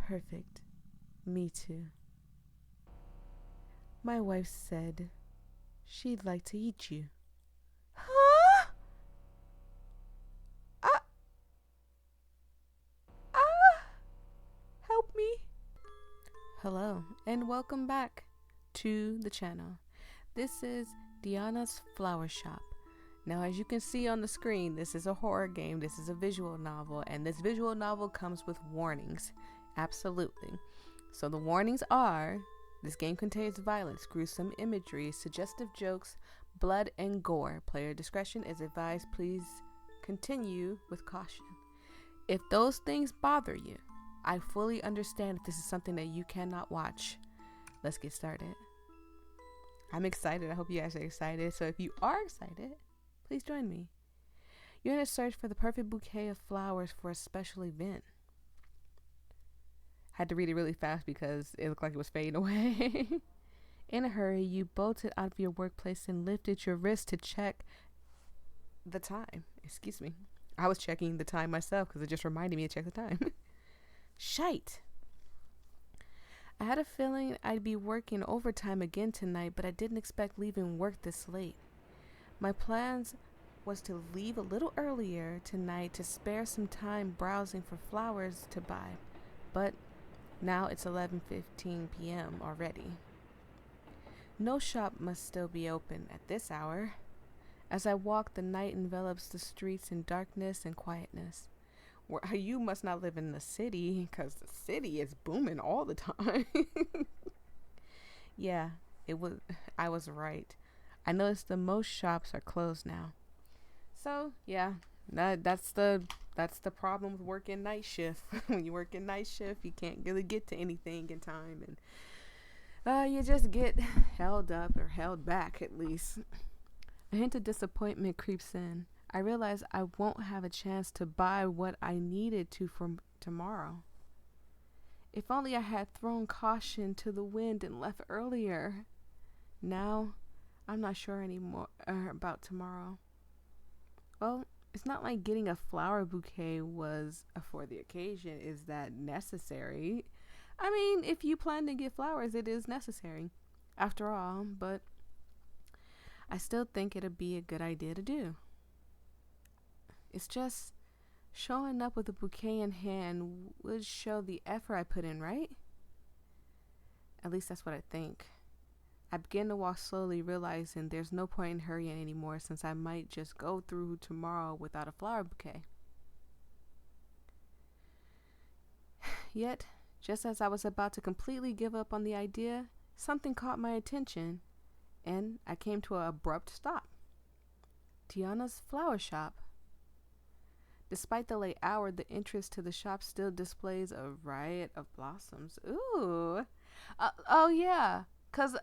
Perfect. Me too. My wife said she'd like to eat you. Huh? Ah! Ah! Help me. Hello, and welcome back to the channel. This is Diona's Flower Shop. Now, as you can see on the screen, this is a horror game. This is a visual novel, and this visual novel comes with warnings. Absolutely. So the warnings are: this game contains violence, gruesome imagery, suggestive jokes, blood, and gore. Player discretion is advised. Please continue with caution. If those things bother you, I fully understand if this is something that you cannot watch. Let's get started. I'm excited. I hope you guys are excited. So if you are excited, please join me. You're in a search for the perfect bouquet of flowers for a special event. Had to read it really fast because it looked like it was fading away. In a hurry, you bolted out of your workplace and lifted your wrist to check the time. Excuse me. I was checking the time myself because it just reminded me to check the time. Shite. I had a feeling I'd be working overtime again tonight, but I didn't expect leaving work this late. My plans was to leave a little earlier tonight to spare some time browsing for flowers to buy, but now it's 11:15 p.m. already. No shop must still be open at this hour. As I walk, the night envelops the streets in darkness and quietness. You must not live in the city, because the city is booming all the time. Yeah, I was right. I noticed that most shops are closed now. So yeah, that's the problem with working night shift. When you work in night shift, you can't really get to anything in time, and you just get held up or held back at least. A hint of disappointment creeps in. I realize I won't have a chance to buy what I needed to for tomorrow. If only I had thrown caution to the wind and left earlier. Now, I'm not sure anymore about tomorrow. Well, it's not like getting a flower bouquet was for the occasion is that necessary. I mean, if you plan to get flowers, it is necessary after all, but I still think it'd be a good idea to do. It's just showing up with a bouquet in hand would show the effort I put in, right? At least that's what I think. I begin to walk slowly, realizing there's no point in hurrying anymore since I might just go through tomorrow without a flower bouquet. Yet, just as I was about to completely give up on the idea, something caught my attention, and I came to an abrupt stop. Diona's Flower Shop. Despite the late hour, the entrance to the shop still displays a riot of blossoms. Ooh. Oh yeah. Cause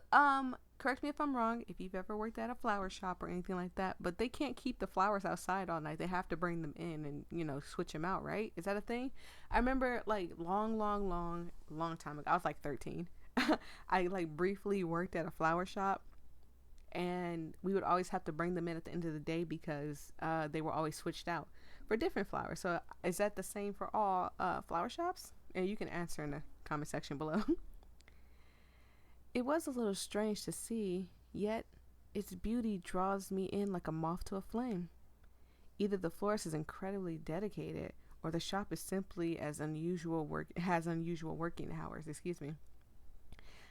correct me if I'm wrong, if you've ever worked at a flower shop or anything like that, but they can't keep the flowers outside all night. They have to bring them in and switch them out, right? Is that a thing? I remember like long time ago. I was like 13. I like briefly worked at a flower shop, and we would always have to bring them in at the end of the day because they were always switched out for different flowers. So is that the same for all flower shops? And you can answer in the comment section below. It was a little strange to see, yet its beauty draws me in like a moth to a flame. Either the florist is incredibly dedicated, or the shop is simply has unusual working hours. Excuse me.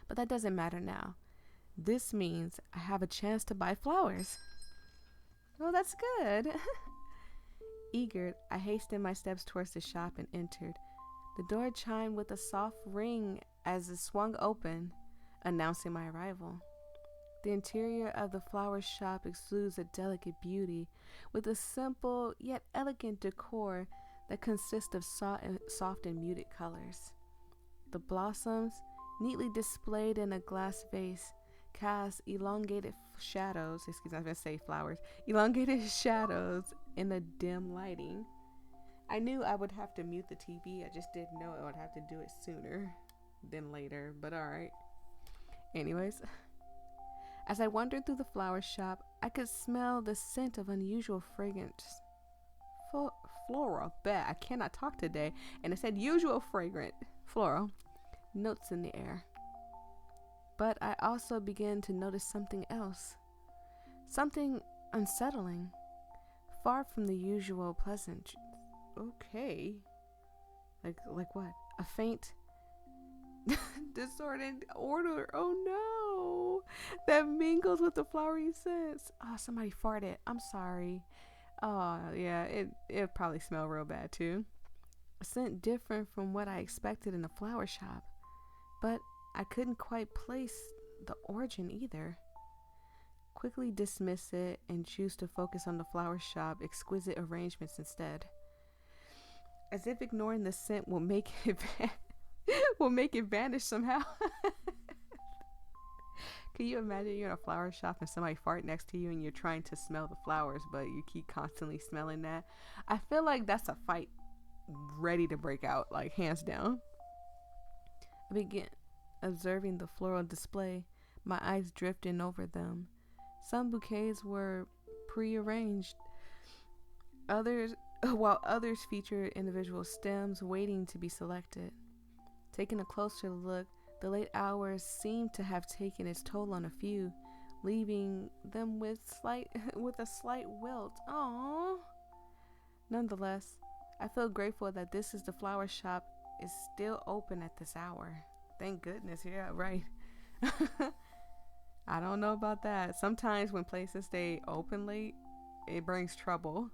But that doesn't matter now. This means I have a chance to buy flowers. Oh, that's good. Eager, I hastened my steps towards the shop and entered. The door chimed with a soft ring as it swung open, announcing my arrival. The interior of the flower shop exudes a delicate beauty, with a simple yet elegant decor that consists of soft and muted colors. The blossoms, neatly displayed in a glass vase, cast elongated shadows in the dim lighting. I knew I would have to mute the TV. I just didn't know I would have to do it sooner than later, but alright. Anyways, as I wandered through the flower shop, I could smell the scent of unusual floral. Bet I cannot talk today. And it said usual fragrant floral notes in the air. But I also began to notice something else. Something unsettling. Far from the usual pleasant. Okay. Like what? A faint disordered odor. Oh no. That mingles with the flowery scents. Oh, somebody farted. I'm sorry. Oh yeah, it probably smelled real bad too. A scent different from what I expected in a flower shop. But I couldn't quite place the origin either. Quickly dismiss it and choose to focus on the flower shop exquisite arrangements instead. As if ignoring the scent will make it vanish somehow. Can you imagine you're in a flower shop and somebody fart next to you and you're trying to smell the flowers, but you keep constantly smelling that? I feel like that's a fight ready to break out, like hands down. I began observing the floral display, my eyes drifting over them. Some bouquets were prearranged, while others featured individual stems waiting to be selected. Taking a closer look, the late hours seemed to have taken its toll on a few, leaving them with a slight wilt. Aww. Nonetheless, I feel grateful that this is the flower shop is still open at this hour. Thank goodness. Yeah, right. I don't know about that. Sometimes when places stay open late, it brings trouble.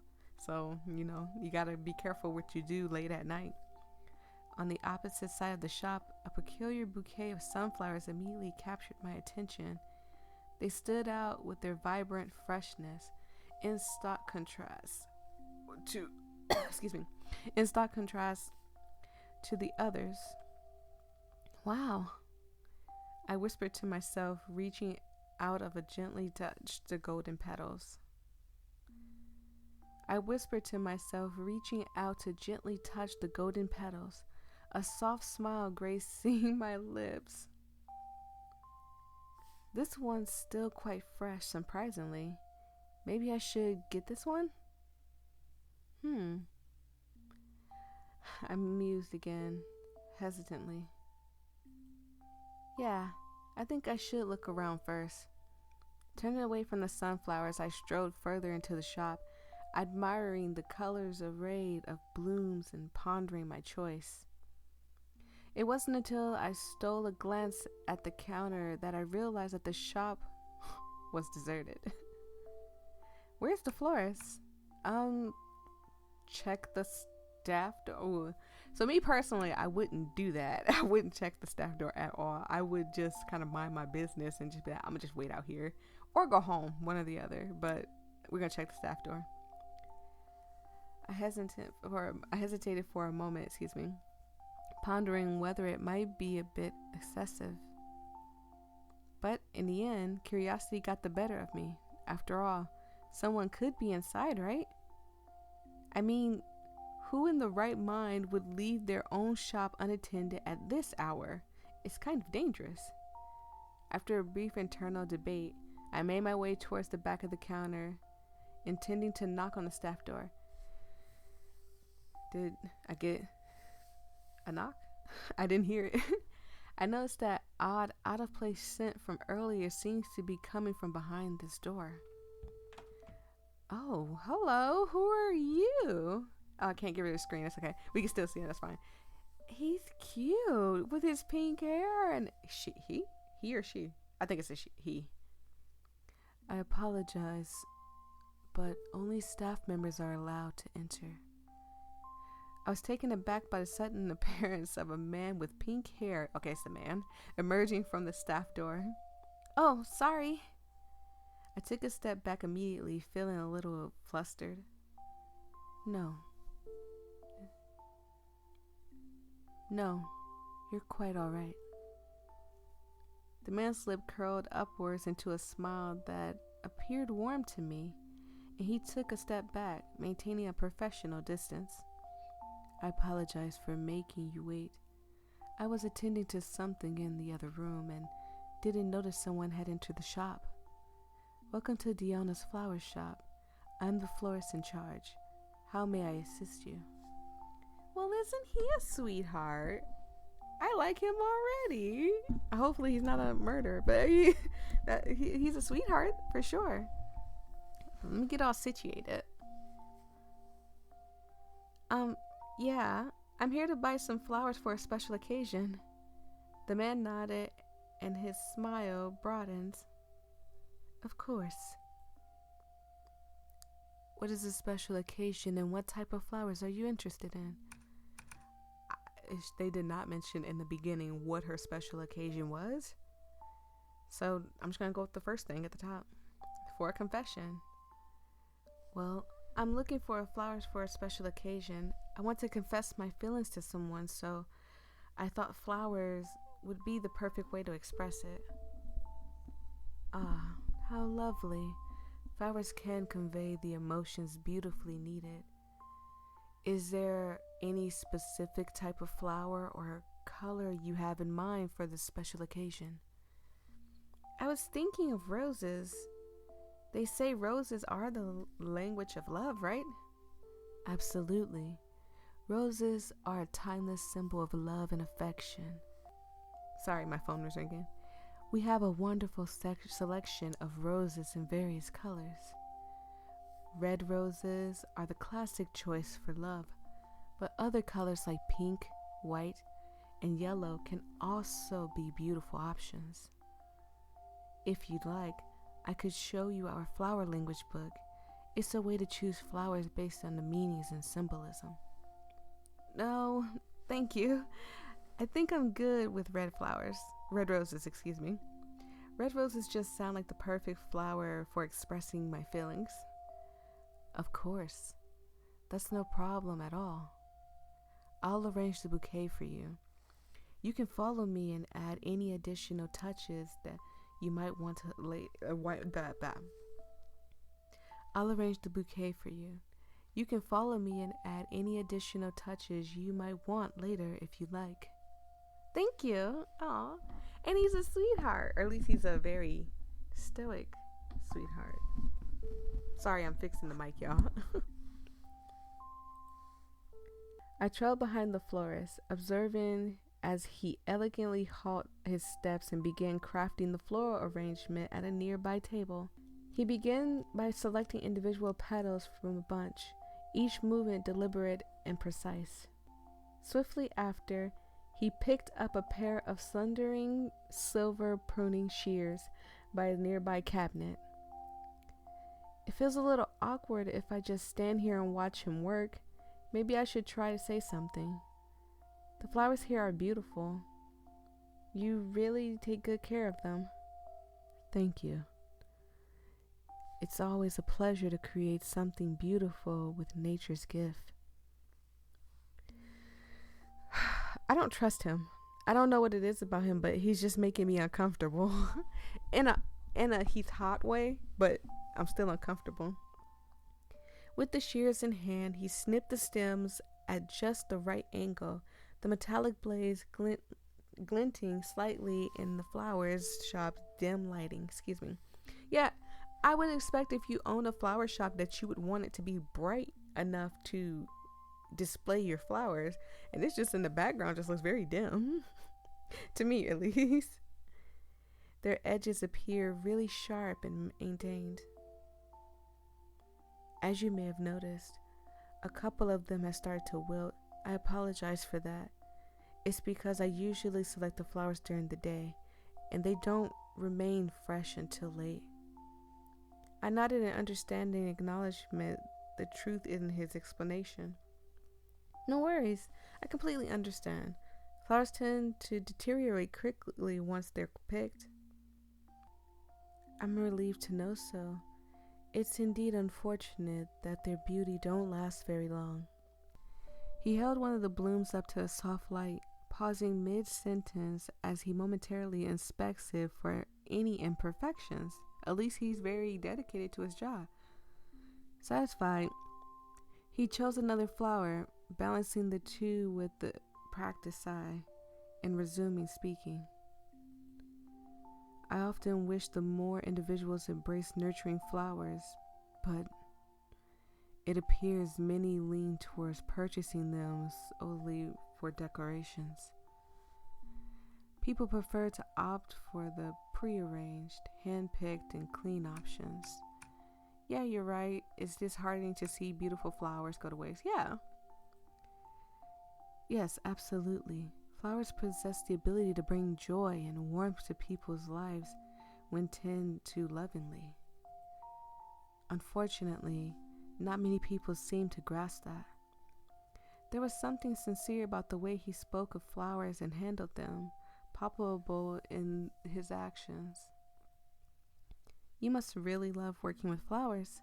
So, you gotta be careful what you do late at night. On the opposite side of the shop, a peculiar bouquet of sunflowers immediately captured my attention. They stood out with their vibrant freshness, in stark contrast to the others. Wow, I whispered to myself, reaching out to gently touch the golden petals. A soft smile gracing my lips. This one's still quite fresh, surprisingly. Maybe I should get this one? I mused again, hesitantly. Yeah, I think I should look around first. Turning away from the sunflowers, I strode further into the shop, admiring the colors arrayed of blooms and pondering my choice. It wasn't until I stole a glance at the counter that I realized that the shop was deserted. Where's the florist? Check the staff door. So me personally, I wouldn't do that. I wouldn't check the staff door at all. I would just kind of mind my business and just be like, I'm gonna just wait out here or go home, one or the other. But we're gonna check the staff door. I hesitated for a moment, pondering whether it might be a bit excessive. But in the end, curiosity got the better of me. After all, someone could be inside, right? I mean, who in the right mind would leave their own shop unattended at this hour? It's kind of dangerous. After a brief internal debate, I made my way towards the back of the counter, intending to knock on the staff door. Did I get a knock? I didn't hear it. I noticed that odd, out-of-place scent from earlier seems to be coming from behind this door. Oh, hello. Who are you? Oh, I can't get rid of the screen. That's okay. We can still see it. That's fine. He's cute with his pink hair. And he or she? I think it's he. I apologize, but only staff members are allowed to enter. I was taken aback by the sudden appearance of a man with pink hair. Okay, it's a man emerging from the staff door. Oh, sorry. I took a step back immediately, feeling a little flustered. No, you're quite all right. The man's lip curled upwards into a smile that appeared warm to me, and he took a step back, maintaining a professional distance. I apologize for making you wait. I was attending to something in the other room and didn't notice someone had entered the shop. Welcome to Diona's flower shop. I'm the florist in charge. How may I assist you? Well, isn't he a sweetheart? I like him already. Hopefully he's not a murderer, but he's a sweetheart for sure. Let me get all situated. Yeah, I'm here to buy some flowers for a special occasion. The man nodded and his smile broadened. Of course. What is a special occasion and what type of flowers are you interested in? They did not mention in the beginning what her special occasion was. So I'm just going to go with the first thing at the top. For a confession. Well, I'm looking for flowers for a special occasion. I want to confess my feelings to someone, so I thought flowers would be the perfect way to express it. Ah, how lovely. Flowers can convey the emotions beautifully needed. Is there any specific type of flower or color you have in mind for this special occasion? I was thinking of roses. They say roses are the language of love, right? Absolutely. Roses are a timeless symbol of love and affection. Sorry, my phone was ringing. We have a wonderful selection of roses in various colors. Red roses are the classic choice for love, but other colors like pink, white, and yellow can also be beautiful options. If you'd like, I could show you our flower language book. It's a way to choose flowers based on the meanings and symbolism. No, thank you. I think I'm good with red roses. Red roses just sound like the perfect flower for expressing my feelings. Of course. That's no problem at all. I'll arrange the bouquet for you. You can follow me and add any additional touches that you might want to I'll arrange the bouquet for you. You can follow me and add any additional touches you might want later if you like. Thank you. Aw. And he's a sweetheart. Or at least he's a very stoic sweetheart. Sorry, I'm fixing the mic, y'all. I trailed behind the florist, observing as he elegantly halted his steps and began crafting the floral arrangement at a nearby table. He began by selecting individual petals from a bunch, each movement deliberate and precise. Swiftly after, he picked up a pair of slendering silver pruning shears by a nearby cabinet. It feels a little awkward if I just stand here and watch him work. Maybe I should try to say something. The flowers here are beautiful. You really take good care of them. Thank you. It's always a pleasure to create something beautiful with nature's gift. I don't trust him. I don't know what it is about him, but he's just making me uncomfortable. in a he's hot way, but I'm still uncomfortable. With the shears in hand, he snipped the stems at just the right angle, the metallic blades glinting slightly in the flowers shop's dim lighting. Yeah, I would expect if you own a flower shop that you would want it to be bright enough to display your flowers, and it's just in the background just looks very dim. To me, at least. Their edges appear really sharp and maintained. As you may have noticed, a couple of them have started to wilt. I apologize for that. It's because I usually select the flowers during the day, and they don't remain fresh until late. I nodded in understanding and acknowledgement the truth in his explanation. No worries, I completely understand. Flowers tend to deteriorate quickly once they're picked. I'm relieved to know so. It's indeed unfortunate that their beauty don't last very long. He held one of the blooms up to a soft light, pausing mid-sentence as he momentarily inspects it for any imperfections. At least he's very dedicated to his job. Satisfied, he chose another flower, balancing the two with the practiced eye, and resuming speaking. I often wish the more individuals embrace nurturing flowers, but It appears many lean towards purchasing them solely for decorations. People prefer to opt for the prearranged, hand-picked, and clean options. Yeah, you're right. It's disheartening to see beautiful flowers go to waste. Yeah. Yes, absolutely. Flowers possess the ability to bring joy and warmth to people's lives when tended to lovingly. Unfortunately, not many people seem to grasp that. There was something sincere about the way he spoke of flowers and handled them, palpable in his actions. You must really love working with flowers.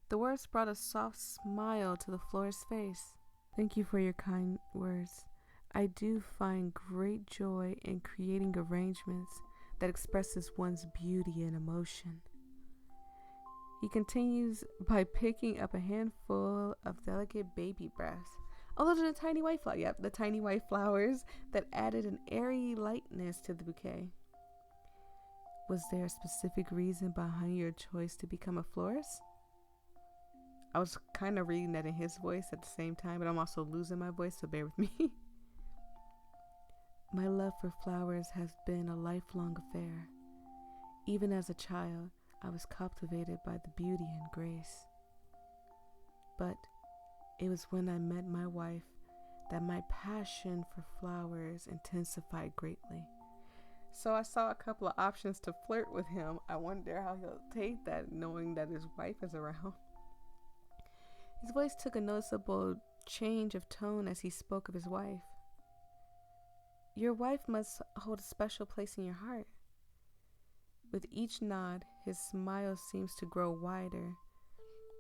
The words brought a soft smile to the florist's face. Thank you for your kind words. I do find great joy in creating arrangements that expresses one's beauty and emotion. He continues by picking up a handful of delicate baby breaths. Oh, those are the tiny white flowers. Yep, the tiny white flowers that added an airy lightness to the bouquet. Was there a specific reason behind your choice to become a florist? I was kind of reading that in his voice at the same time, but I'm also losing my voice, so bear with me. My love for flowers has been a lifelong affair. Even as a child, I was captivated by the beauty and grace. But it was when I met my wife that my passion for flowers intensified greatly. So I saw a couple of options to flirt with him. I wonder how he'll take that, knowing that his wife is around. His voice took a noticeable change of tone as he spoke of his wife. Your wife must hold a special place in your heart. With each nod, his smile seems to grow wider,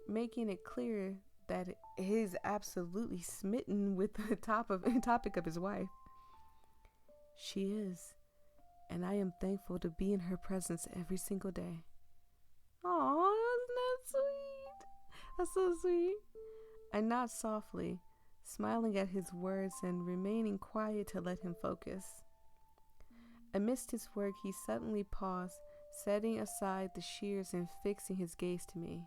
making it clear that he's absolutely smitten with the topic of his wife. She is, and I am thankful to be in her presence every single day. Aw, isn't that sweet? That's so sweet. I nod softly, smiling at his words and remaining quiet to let him focus. Amidst his work, he suddenly paused, setting aside the shears and fixing his gaze to me.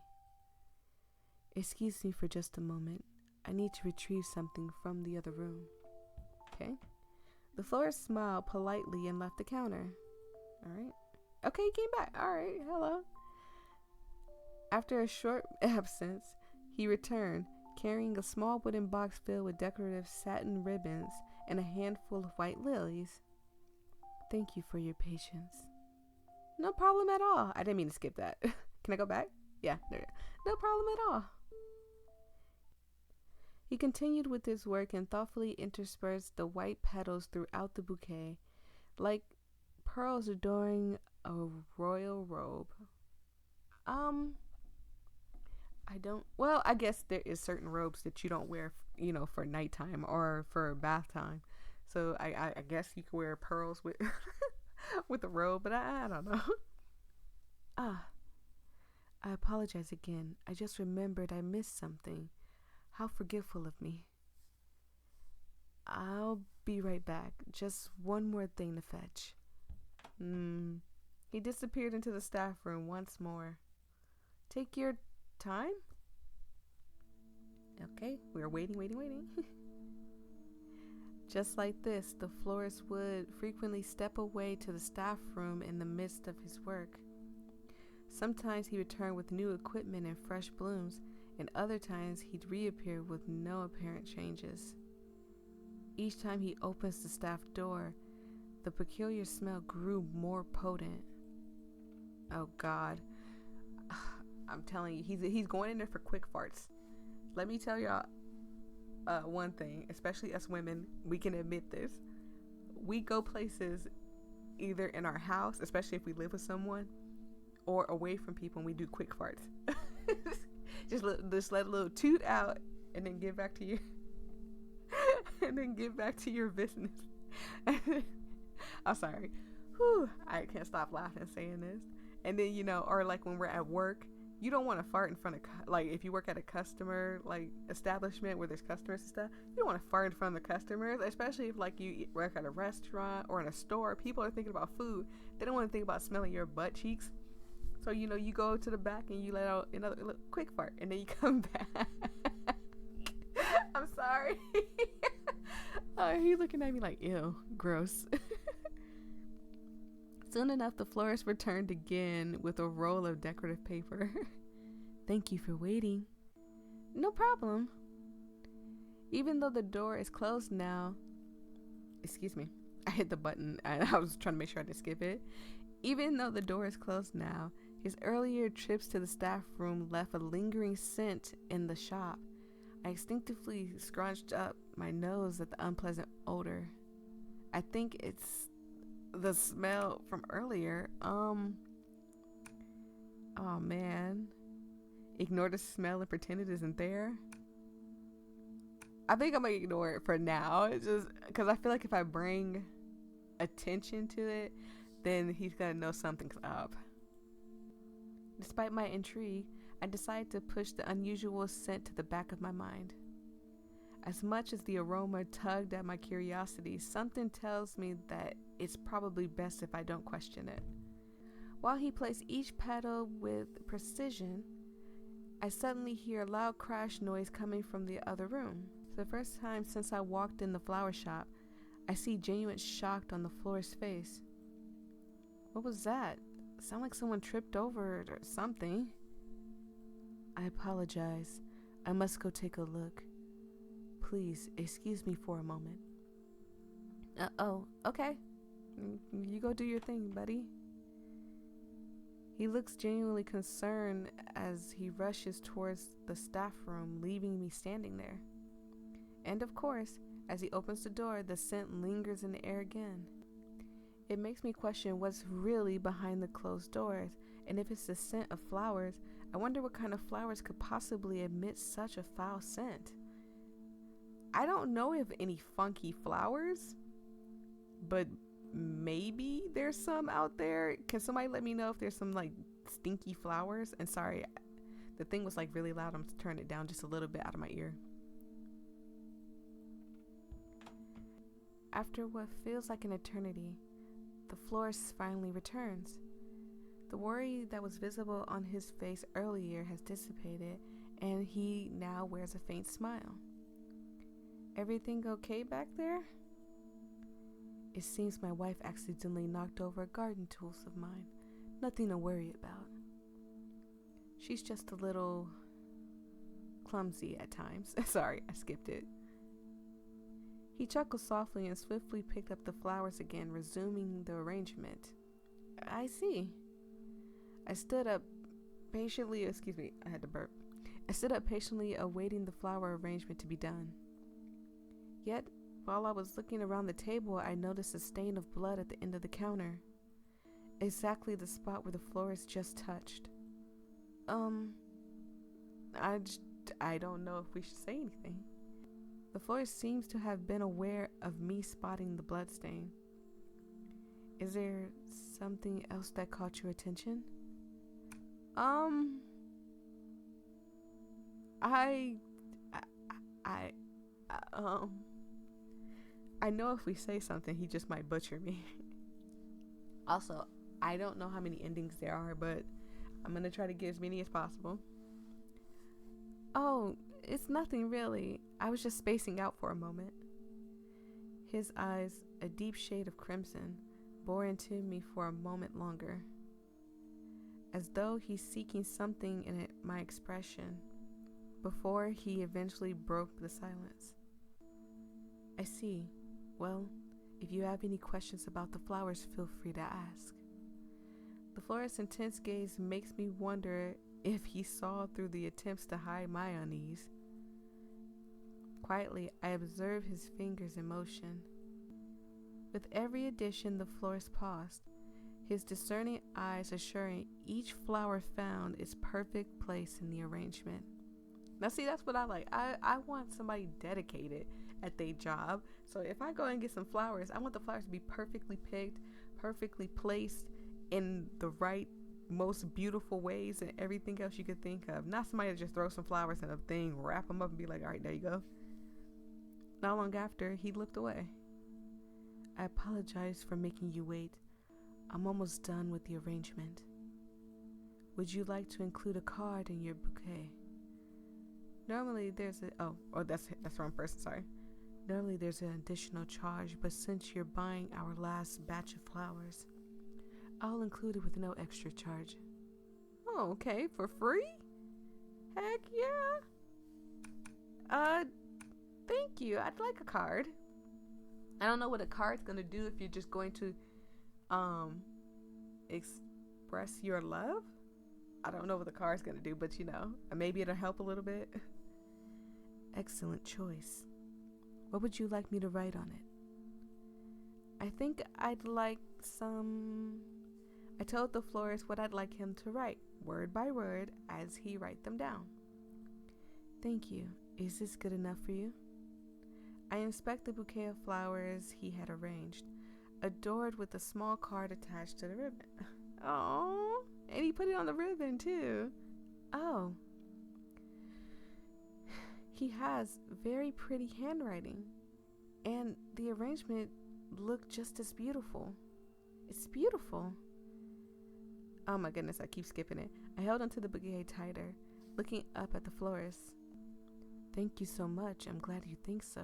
Excuse me for just a moment. I need to retrieve something from the other room. Okay. The florist smiled politely and left the counter. All right. Okay, he came back. All right. Hello. After a short absence, he returned, carrying a small wooden box filled with decorative satin ribbons and a handful of white lilies. Thank you for your patience. No problem at all. I didn't mean to skip that. Can I go back? Yeah, there. No problem at all. He continued with his work and thoughtfully interspersed the white petals throughout the bouquet, like pearls adorning a royal robe. I guess there is certain robes that you don't wear, for nighttime or for bath time. So I guess you could wear pearls with with a robe, but I don't know. I apologize again. I just remembered I missed something. How forgetful of me. I'll be right back. Just one more thing to fetch. He disappeared into the staff room once more. Take your time? Okay, we're waiting. Just like this, the florist would frequently step away to the staff room in the midst of his work. Sometimes he returned with new equipment and fresh blooms, and other times he'd reappear with no apparent changes. Each time he opens the staff door, the peculiar smell grew more potent. Oh God. I'm telling you, he's going in there for quick farts. Let me tell y'all one thing, especially us women, we can admit this. We go places either in our house, especially if we live with someone, or away from people, and we do quick farts. just let a little toot out and then get back to your business. I'm sorry. Whew, I can't stop laughing saying this. And then, or like when we're at work, you don't want to fart in front of, if you work at a customer, establishment where there's customers and stuff, you don't want to fart in front of the customers, especially if, you work at a restaurant or in a store. People are thinking about food. They don't want to think about smelling your butt cheeks. So, you go to the back and you let out another quick fart and then you come back. I'm sorry. Oh, he's looking at me like, ew, gross. Soon enough, the florist returned again with a roll of decorative paper. Thank you for waiting. No problem. Even though the door is closed now, excuse me, I hit the button and I was trying to make sure I didn't skip it. Even though the door is closed now, his earlier trips to the staff room left a lingering scent in the shop. I instinctively scrunched up my nose at the unpleasant odor. I think it's the smell from earlier. Oh man. Ignore the smell and pretend it isn't there. I think I'm gonna ignore it for now. It's just because I feel like if I bring attention to it, then he's gonna know something's up. Despite my intrigue, I decided to push the unusual scent to the back of my mind. As much as the aroma tugged at my curiosity, something tells me that it's probably best if I don't question it. While he placed each petal with precision, I suddenly hear a loud crash noise coming from the other room. For the first time since I walked in the flower shop, I see genuine shock on the florist's face. What was that? Sound like someone tripped over it or something. I apologize. I must go take a look. Please, excuse me for a moment. Oh, okay. You go do your thing, buddy. He looks genuinely concerned as he rushes towards the staff room, leaving me standing there. And of course, as he opens the door, the scent lingers in the air again. It makes me question what's really behind the closed doors, and if it's the scent of flowers, I wonder what kind of flowers could possibly emit such a foul scent. I don't know of any funky flowers, but maybe there's some out there. Can somebody let me know if there's some like stinky flowers? And sorry, the thing was like really loud. I'm turning it down just a little bit out of my ear. After what feels like an eternity, the florist finally returns. The worry that was visible on his face earlier has dissipated, and he now wears a faint smile. Everything okay back there? It seems my wife accidentally knocked over garden tools of mine. Nothing to worry about. She's just a little clumsy at times. Sorry, I skipped it. He chuckled softly and swiftly picked up the flowers again, resuming the arrangement. I see. I stood up patiently, I had to burp. I stood up patiently awaiting the flower arrangement to be done. Yet, while I was looking around the table, I noticed a stain of blood at the end of the counter. Exactly the spot where the florist just touched. I don't know if we should say anything. The florist seems to have been aware of me spotting the blood stain. Is there something else that caught your attention? I know if we say something, he just might butcher me. Also, I don't know how many endings there are, but I'm gonna try to get as many as possible. Oh, it's nothing really. I was just spacing out for a moment. His eyes, a deep shade of crimson, bore into me for a moment longer, as though he's seeking something in my expression, before he eventually broke the silence. I see. Well, if you have any questions about the flowers, feel free to ask. The florist's intense gaze makes me wonder if he saw through the attempts to hide my unease. Quietly, I observe his fingers in motion. With every addition, the florist paused, his discerning eyes assuring each flower found its perfect place in the arrangement. Now see, that's what I like. I want somebody dedicated at their job. So if I go and get some flowers, I want the flowers to be perfectly picked, perfectly placed in the right, most beautiful ways and everything else you could think of. Not somebody to just throw some flowers in a thing, wrap them up and be like, all right, there you go. Not long after, he looked away. I apologize for making you wait. I'm almost done with the arrangement. Would you like to include a card in your bouquet? Normally there's that's the wrong person, sorry. Normally there's an additional charge, but since you're buying our last batch of flowers, I'll include it with no extra charge. Oh, okay, for free? Heck yeah. Thank you. I'd like a card. I don't know what a card's gonna do if you're just going to express your love. I don't know what the card's gonna do, but maybe it'll help a little bit. Excellent choice. What would you like me to write on it? I think I'd like I told the florist what I'd like him to write, word by word, as he write them down. Thank you. Is this good enough for you? I inspect the bouquet of flowers he had arranged, adored with a small card attached to the ribbon. Oh, and he put it on the ribbon too. Oh. He has very pretty handwriting, and the arrangement looked just as beautiful. It's beautiful. Oh my goodness, I keep skipping it. I held onto the bouquet tighter, looking up at the florist. Thank you so much. I'm glad you think so.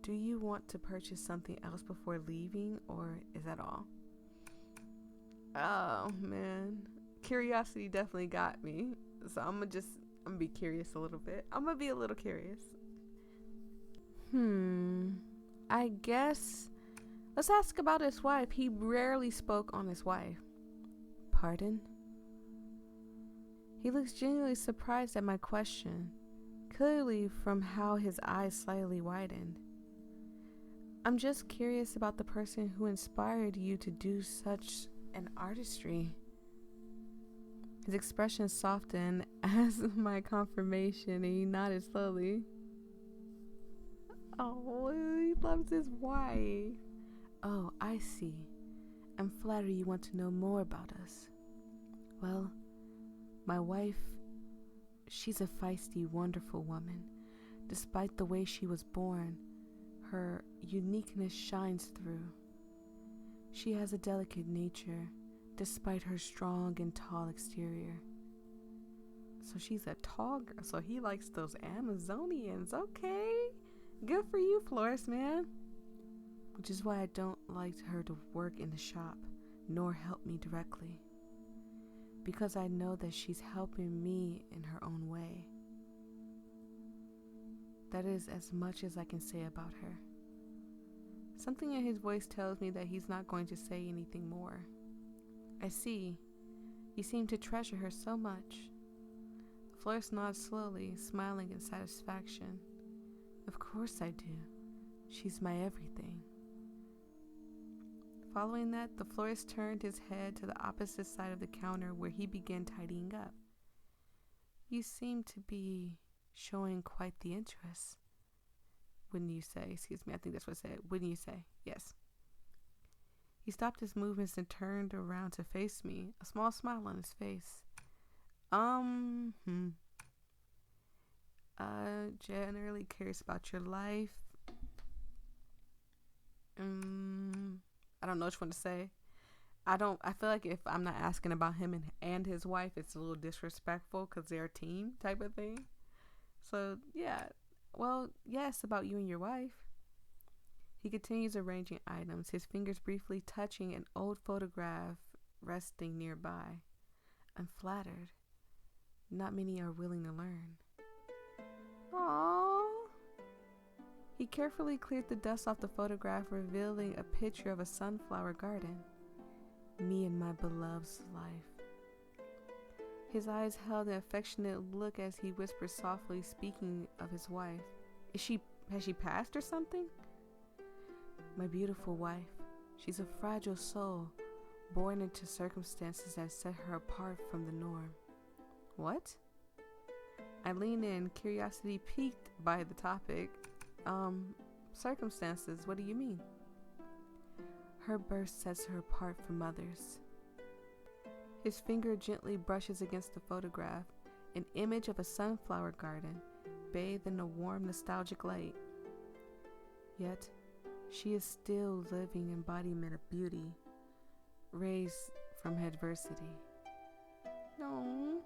Do you want to purchase something else before leaving, or is that all? Oh man, curiosity definitely got me. So I'm gonna be curious a little bit. I'm gonna be a little curious. I guess let's ask about his wife. He rarely spoke on his wife. Pardon? He looks genuinely surprised at my question, clearly from how his eyes slightly widened. I'm just curious about the person who inspired you to do such an artistry. His expression softened as my confirmation, and he nodded slowly. Oh, he loves his wife. Oh, I see. I'm flattered you want to know more about us. Well, my wife, she's a feisty, wonderful woman. Despite the way she was born, her uniqueness shines through. She has a delicate nature, despite her strong and tall exterior. So she's a tall girl, so he likes those Amazonians. Okay, good for you, florist man. Which is why I don't like her to work in the shop, nor help me directly. Because I know that she's helping me in her own way. That is as much as I can say about her. Something in his voice tells me that he's not going to say anything more. I see. You seem to treasure her so much. The florist nods slowly, smiling in satisfaction. Of course I do. She's my everything. Following that, the florist turned his head to the opposite side of the counter where he began tidying up. You seem to be showing quite the interest. Wouldn't you say? Excuse me, I think that's what it said. Wouldn't you say? Yes. He stopped his movements and turned around to face me, a small smile on his face. Generally curious about your life. I don't know which one to say. I feel like if I'm not asking about him and his wife, it's a little disrespectful because they're a team type of thing. So, yeah. Well, yes, about you and your wife. He continues arranging items, his fingers briefly touching an old photograph resting nearby. I'm flattered. Not many are willing to learn. Aww. He carefully cleared the dust off the photograph, revealing a picture of a sunflower garden. Me and my beloved's life. His eyes held an affectionate look as he whispered softly, speaking of his wife. Has she passed or something? My beautiful wife. She's a fragile soul, born into circumstances that set her apart from the norm. What? I leaned in, curiosity piqued by the topic. Circumstances, what do you mean? Her birth sets her apart from others. His finger gently brushes against the photograph, an image of a sunflower garden, bathed in a warm, nostalgic light. Yet, she is still living embodiment of beauty, raised from adversity. No.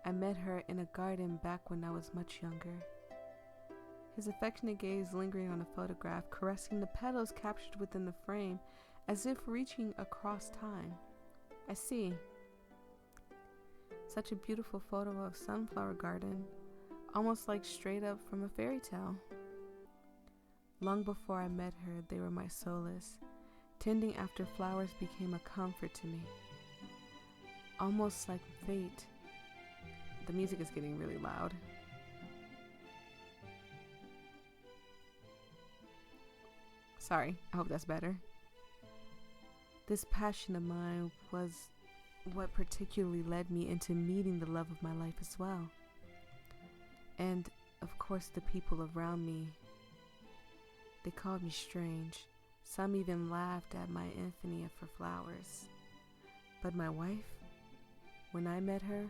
I met her in a garden back when I was much younger. His affectionate gaze lingering on the photograph, caressing the petals captured within the frame, as if reaching across time. I see. Such a beautiful photo of sunflower garden, almost like straight up from a fairy tale. Long before I met her, they were my solace. Tending after flowers became a comfort to me. Almost like fate. The music is getting really loud. Sorry, I hope that's better. This passion of mine was what particularly led me into meeting the love of my life as well. And, of course, the people around me. They called me strange. Some even laughed at my infinity for flowers. But my wife, when I met her,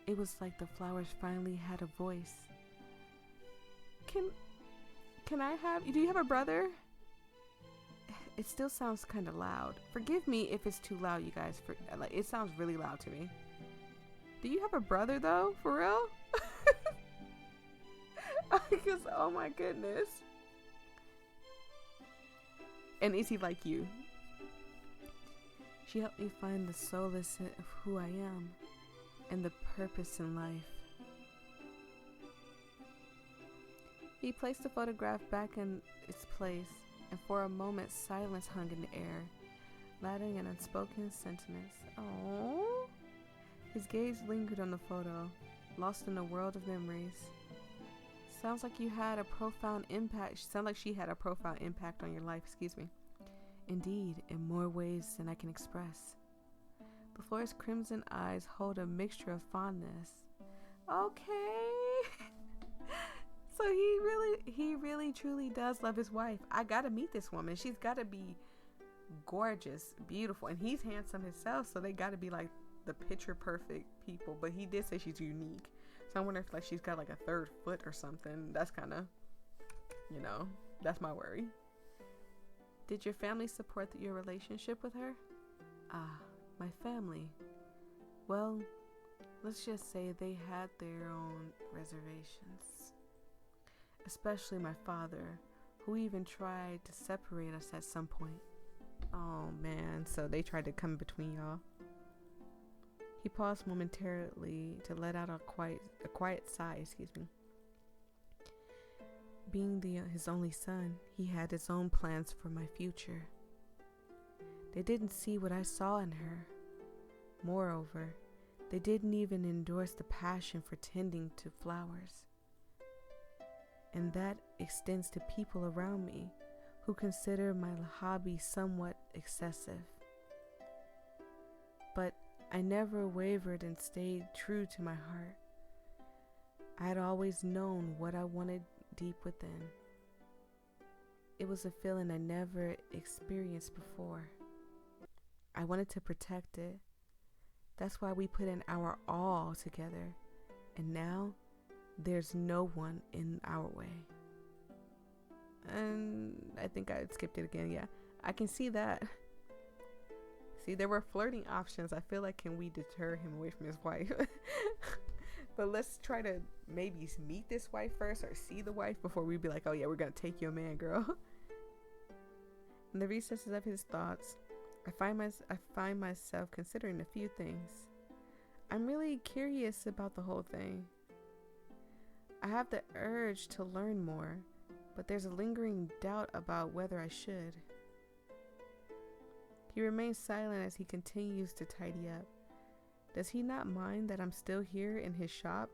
it was like the flowers finally had a voice. Can I have, do you have a brother? It still sounds kind of loud. Forgive me if it's too loud, you guys. Like, it sounds really loud to me. Do you have a brother though? For real? Because, oh my goodness. And is he like you? She helped me find the solace of who I am and the purpose in life. He placed the photograph back in its place, and for a moment silence hung in the air, laddering an unspoken sentiments. Oh, his gaze lingered on the photo, lost in a world of memories. Sounds like you had a profound impact. Sounds like she had a profound impact on your life. Excuse me. Indeed, in more ways than I can express. The florist's crimson eyes hold a mixture of fondness. Okay. So he really truly does love his wife. I gotta meet this woman. She's gotta be gorgeous, beautiful, and he's handsome himself, so they gotta be like the picture perfect people. But he did say she's unique, so I wonder if like she's got like a third foot or something. That's kind of, that's my worry. Did your family support your relationship with her? My family. Well, let's just say they had their own reservations. Especially my father, who even tried to separate us at some point. Oh man, so they tried to come between y'all. He paused momentarily to let out a quiet sigh, Being his only son, he had his own plans for my future. They didn't see what I saw in her. Moreover, they didn't even endorse the passion for tending to flowers. And that extends to people around me who consider my hobby somewhat excessive. But I never wavered and stayed true to my heart. I had always known what I wanted deep within. It was a feeling I never experienced before. I wanted to protect it. That's why we put in our all together. And now, there's no one in our way. And I think I skipped it again. Yeah, I can see that. See, there were flirting options. I feel like, can we deter him away from his wife? But let's try to maybe meet this wife first, or see the wife before we be like, oh yeah, we're gonna take your man, girl. In the recesses of his thoughts, I find myself considering a few things. I'm really curious about the whole thing. I have the urge to learn more, but there's a lingering doubt about whether I should. He remains silent as he continues to tidy up. Does he not mind that I'm still here in his shop,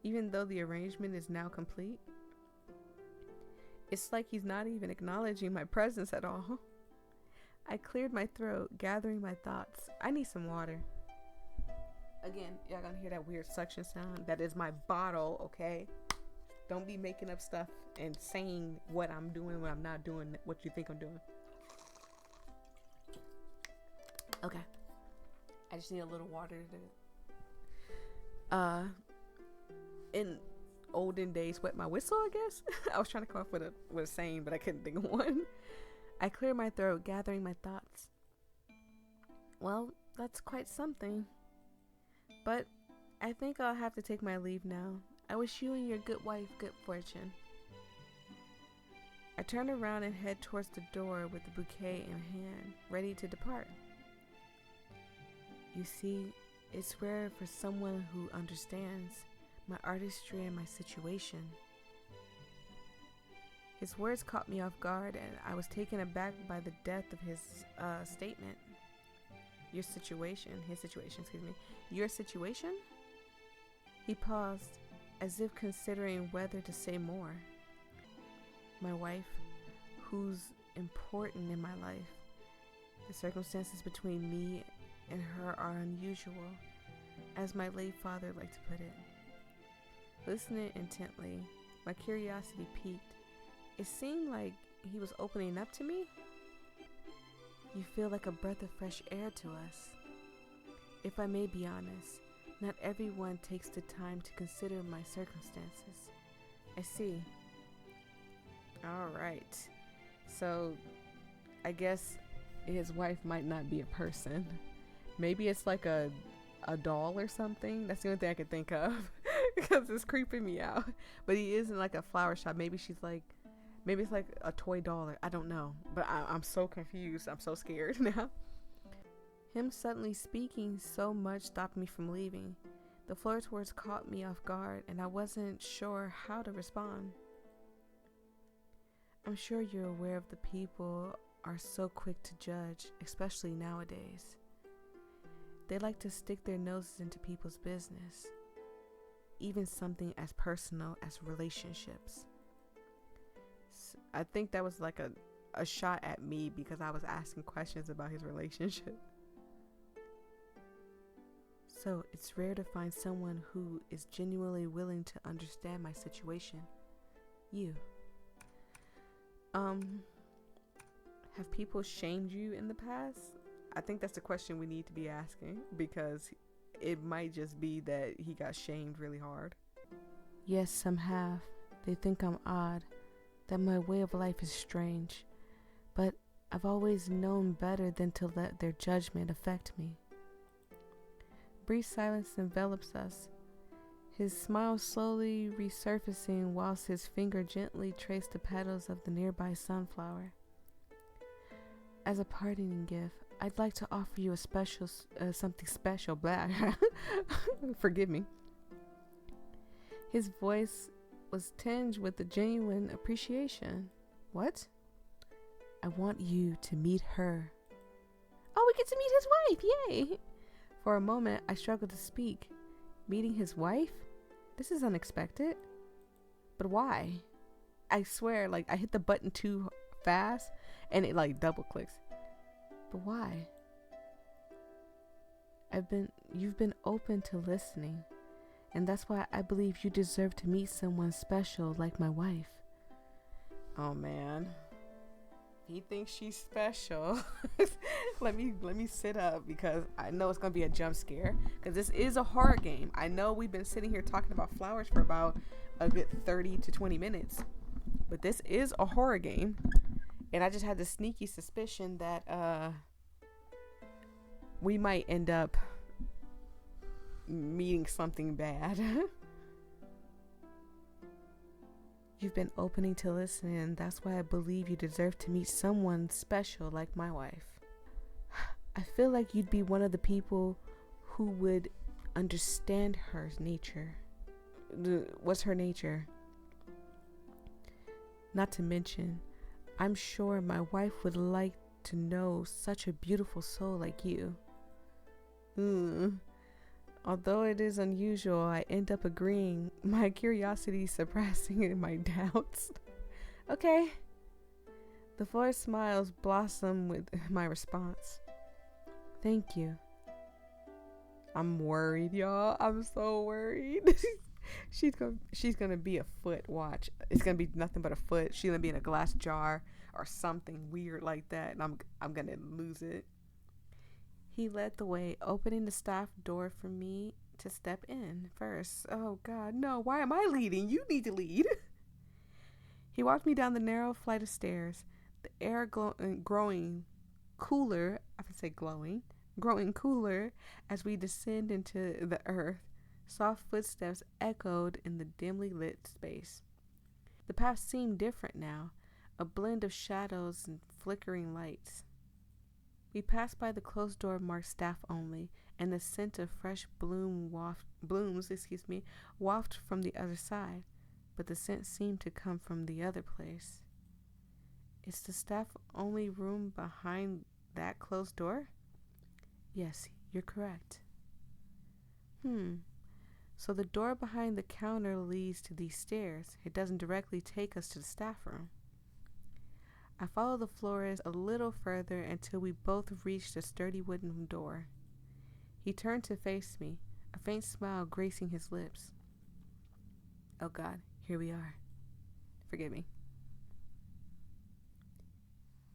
even though the arrangement is now complete? It's like he's not even acknowledging my presence at all. I cleared my throat, gathering my thoughts. I need some water. Again, y'all gonna hear that weird suction sound? That is my bottle, okay? Don't be making up stuff and saying what I'm doing when I'm not doing what you think I'm doing. Okay. I just need a little water to in olden days wet my whistle, I guess. I was trying to come up with a saying, but I couldn't think of one. I cleared my throat, gathering my thoughts. Well, that's quite something. But I think I'll have to take my leave now. I wish you and your good wife good fortune. I turn around and head towards the door with the bouquet in hand, ready to depart. You see, it's rare for someone who understands my artistry and my situation. His words caught me off guard, and I was taken aback by the depth of his statement. Your situation, Your situation? He paused, as if considering whether to say more. My wife, who's important in my life. The circumstances between me and her are unusual, as my late father liked to put it. Listening intently, my curiosity piqued. It seemed like he was opening up to me. You feel like a breath of fresh air to us. If I may be honest, not everyone takes the time to consider my circumstances. I see. All right. So, I guess his wife might not be a person. Maybe it's like a doll or something. That's the only thing I could think of because it's creeping me out. But he is in like a flower shop. Maybe it's like a toy doll. I don't know. But I'm so confused. I'm so scared now. Him suddenly speaking so much stopped me from leaving. The flirt's words caught me off guard, and I wasn't sure how to respond. I'm sure you're aware of the people are so quick to judge, especially nowadays. They like to stick their noses into people's business, even something as personal as relationships. I think that was like a shot at me because I was asking questions about his relationship. So it's rare to find someone who is genuinely willing to understand my situation. You. Have people shamed you in the past? I think that's the question we need to be asking because it might just be that he got shamed really hard. Yes, some have. They think I'm odd, that my way of life is strange, but I've always known better than to let their judgment affect me. Brief silence envelops us, his smile slowly resurfacing whilst his finger gently traced the petals of the nearby sunflower. As a parting gift, I'd like to offer you something special. Blah. Forgive me. His voice was tinged with a genuine appreciation. What? I want you to meet her. Oh, we get to meet his wife. Yay. For a moment, I struggled to speak. Meeting his wife? This is unexpected. But why? I swear, I hit the button too fast and it double clicks. But why? You've been open to listening, and that's why I believe you deserve to meet someone special like my wife. Oh man. He thinks she's special. Let me sit up because I know it's gonna be a jump scare. Because this is a horror game. I know we've been sitting here talking about flowers for about a good 30 to 20 minutes, but this is a horror game, and I just had the sneaky suspicion that we might end up meeting something bad. You've been opening to listen, and that's why I believe you deserve to meet someone special like my wife. I feel like you'd be one of the people who would understand her nature. What's her nature? Not to mention, I'm sure my wife would like to know such a beautiful soul like you. Although it is unusual, I end up agreeing, my curiosity suppressing my doubts. Okay. The florist smiles blossom with my response. Thank you. I'm worried, y'all. I'm so worried. She's gonna be a foot. Watch. It's gonna be nothing but a foot. She's gonna be in a glass jar or something weird like that, and I'm gonna lose it. He led the way, opening the staff door for me to step in first. Oh God, no! Why am I leading? You need to lead. He walked me down the narrow flight of stairs. The air growing cooler. I would say glowing. growing cooler as we descend into the earth. Soft footsteps echoed in the dimly lit space. The path seemed different now, a blend of shadows and flickering lights. We passed by the closed door marked staff only, and the scent of fresh blooms wafted from the other side, but the scent seemed to come from the other place. Is the staff only room behind that closed door? Yes, you're correct. So the door behind the counter leads to these stairs. It doesn't directly take us to the staff room. I followed the florist a little further until we both reached a sturdy wooden door. He turned to face me, a faint smile gracing his lips. Oh God, here we are. Forgive me.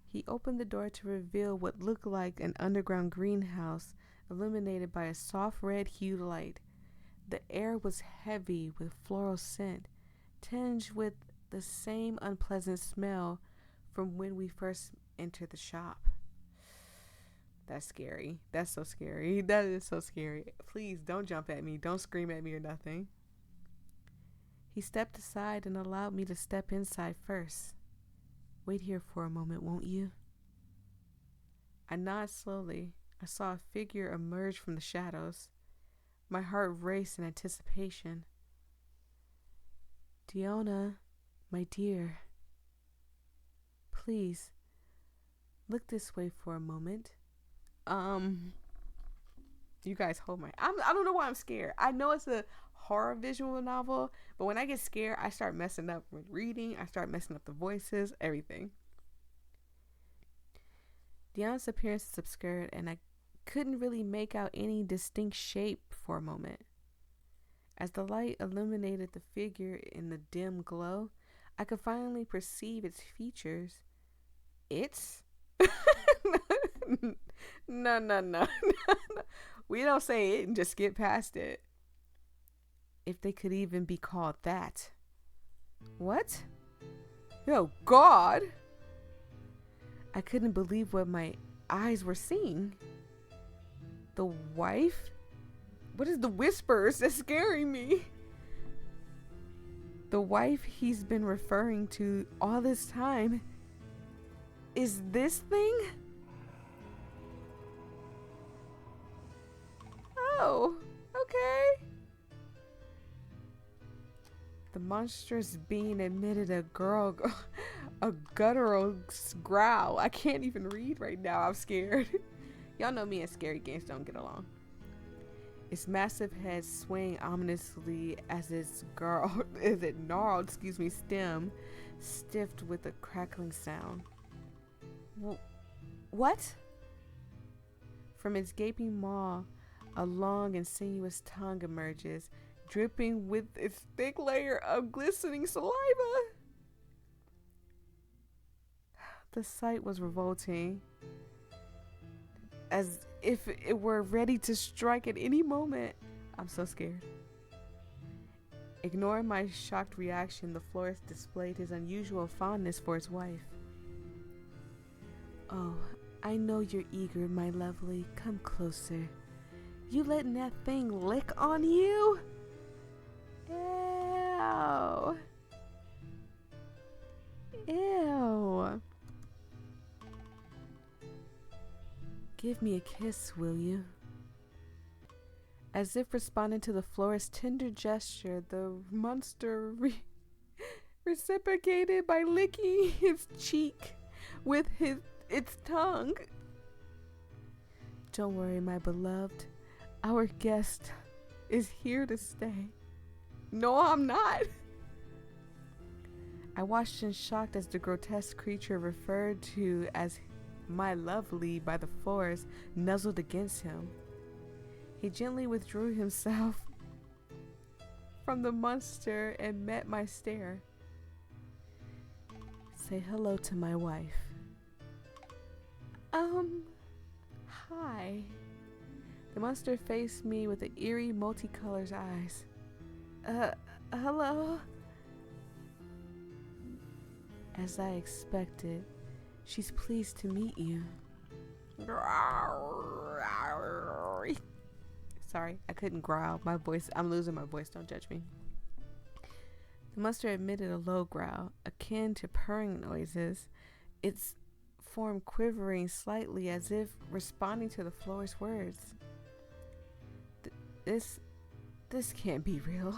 He opened the door to reveal what looked like an underground greenhouse illuminated by a soft red-hued light. The air was heavy with floral scent, tinged with the same unpleasant smell from when we first entered the shop. That's scary. That's so scary. That is so scary. Please don't jump at me. Don't scream at me or nothing. He stepped aside and allowed me to step inside first. Wait here for a moment, won't you? I nodded slowly. I saw a figure emerge from the shadows. My heart raced in anticipation. Diona, my dear, please, look this way for a moment. You guys hold my... I don't know why I'm scared. I know it's a horror visual novel, but when I get scared, I start messing up with reading. I start messing up the voices, everything. Dion's appearance is obscured, and I couldn't really make out any distinct shape for a moment. As the light illuminated the figure in the dim glow, I could finally perceive its features. It's... No. We don't say it and just get past it. If they could even be called that. What? Oh, God! I couldn't believe what my eyes were seeing. The wife? What is the whispers that's scaring me? The wife he's been referring to all this time is this thing? Oh, okay. The monstrous being emitted a guttural growl. I can't even read right now. I'm scared. Y'all know me and scary games don't get along. Its massive head swaying ominously as its gnarled stem stiffed with a crackling sound. What? From its gaping maw, a long and sinuous tongue emerges, dripping with its thick layer of glistening saliva. The sight was revolting, as if it were ready to strike at any moment. I'm so scared. Ignoring my shocked reaction, the florist displayed his unusual fondness for his wife. Oh, I know you're eager, my lovely. Come closer. You letting that thing lick on you? Ew. Ew. Give me a kiss, will you? As if responding to the florist's tender gesture, the monster reciprocated by licking his cheek with its tongue. Don't worry, my beloved. Our guest is here to stay. No, I'm not. I watched in shock as the grotesque creature referred to as my lovely by the florist nuzzled against him. He gently withdrew himself from the monster and met my stare. Say hello to my wife. Hi. The monster faced me with the eerie, multicolored eyes. Hello? As I expected, she's pleased to meet you. Sorry, I couldn't growl. My voice, I'm losing my voice. Don't judge me. The monster emitted a low growl, akin to purring noises, its form quivering slightly as if responding to the florist's words. This can't be real.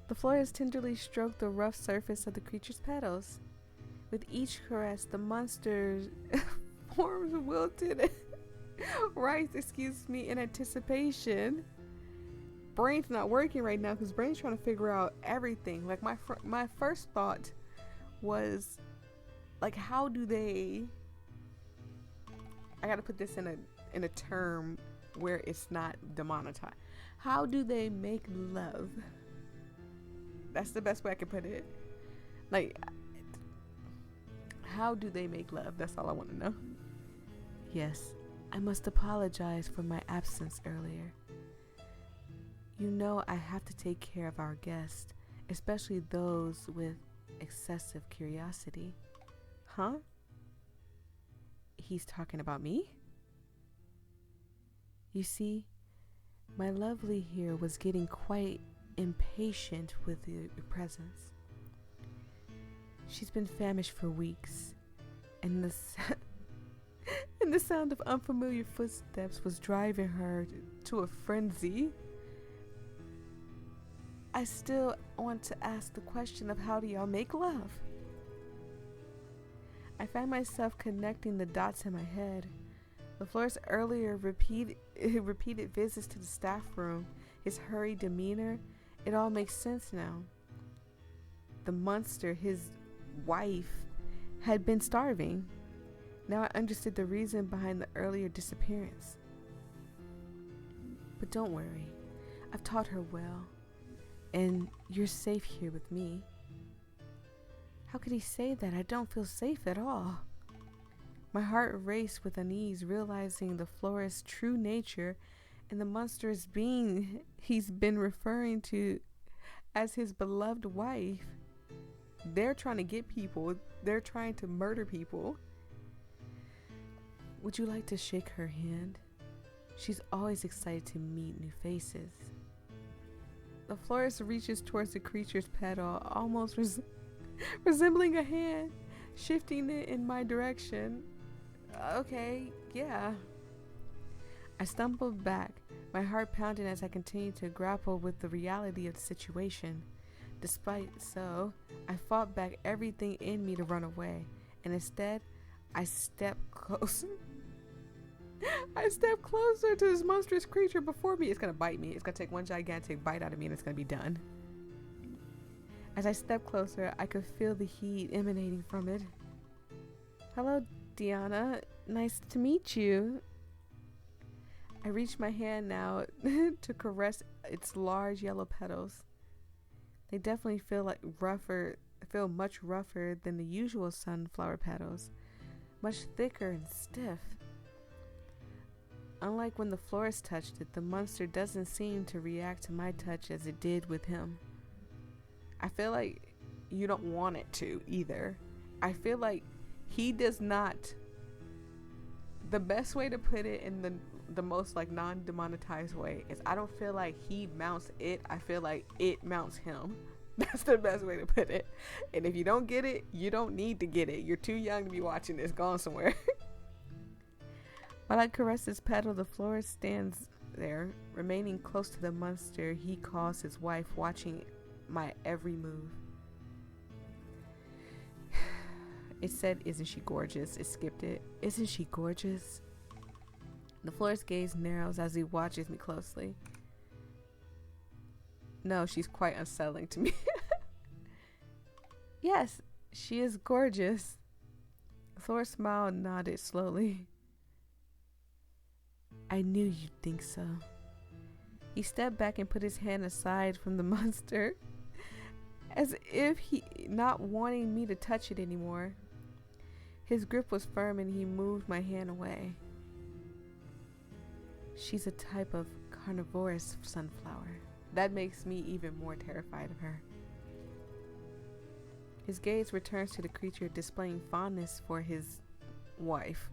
The florist tenderly stroked the rough surface of the creature's petals. With each caress, the monster's forms wilted right, in anticipation. Brain's not working right now because brain's trying to figure out everything. Like my first thought was, like, how do they? I gotta put this in a term where it's not demonetized. How do they make love? That's the best way I can put it. Like, how do they make love? That's all I want to know. Yes, I must apologize for my absence earlier. You know I have to take care of our guests, especially those with excessive curiosity. Huh? He's talking about me? You see, my lovely here was getting quite impatient with your presence. She's been famished for weeks, and the sound of unfamiliar footsteps was driving her to a frenzy. I still want to ask the question of how do y'all make love? I find myself connecting the dots in my head. The florist's earlier repeated visits to the staff room, his hurried demeanor, it all makes sense now. The monster, his wife, had been starving. Now I understood the reason behind the earlier disappearance. But don't worry, I've taught her well, and you're safe here with me. How could he say that? I don't feel safe at all. My heart raced with unease, realizing the florist's true nature and the monstrous being he's been referring to as his beloved wife. They're trying to get people. They're trying to murder people. Would you like to shake her hand? She's always excited to meet new faces. The florist reaches towards the creature's petal, almost resembling a hand, shifting it in my direction. Okay, yeah. I stumbled back, my heart pounding as I continued to grapple with the reality of the situation. Despite so, I fought back everything in me to run away, and instead, I stepped closer. I stepped closer to this monstrous creature before me. It's gonna bite me. It's gonna take one gigantic bite out of me, and it's gonna be done. As I stepped closer, I could feel the heat emanating from it. Hello, Diona. Nice to meet you. I reached my hand now to caress its large yellow petals. They definitely feel much rougher than the usual sunflower petals, much thicker and stiff. Unlike when the florist touched it, the monster doesn't seem to react to my touch as it did with him. I feel like you don't want it to either. I feel like he does not. The best way to put it in the most like non-demonetized way is I don't feel like he mounts it. I feel like it mounts him. That's the best way to put it. And if you don't get it, you don't need to get it. You're too young to be watching this. Go on somewhere. While I caress his petal, the florist stands there, remaining close to the monster he calls his wife, watching my every move. It said, "Isn't she gorgeous?" It skipped it. "Isn't she gorgeous?" The florist's gaze narrows as he watches me closely. No, she's quite unsettling to me. Yes, she is gorgeous. The florist smiled and nodded slowly. I knew you'd think so. He stepped back and put his hand aside from the monster, as if he not wanting me to touch it anymore. His grip was firm and he moved my hand away. She's a type of carnivorous sunflower. That makes me even more terrified of her. His gaze returns to the creature, displaying fondness for his wife.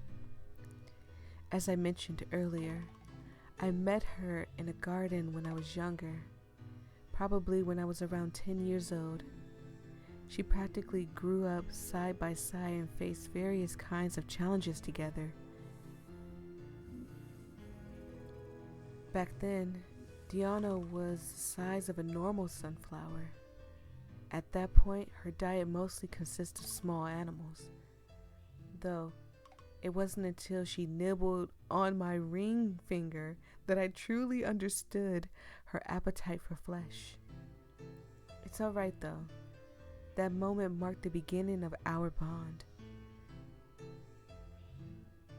As I mentioned earlier, I met her in a garden when I was younger, probably when I was around 10 years old. She practically grew up side by side and faced various kinds of challenges together. Back then, Diona was the size of a normal sunflower. At that point, her diet mostly consisted of small animals. Though, it wasn't until she nibbled on my ring finger that I truly understood her appetite for flesh. It's alright though. That moment marked the beginning of our bond.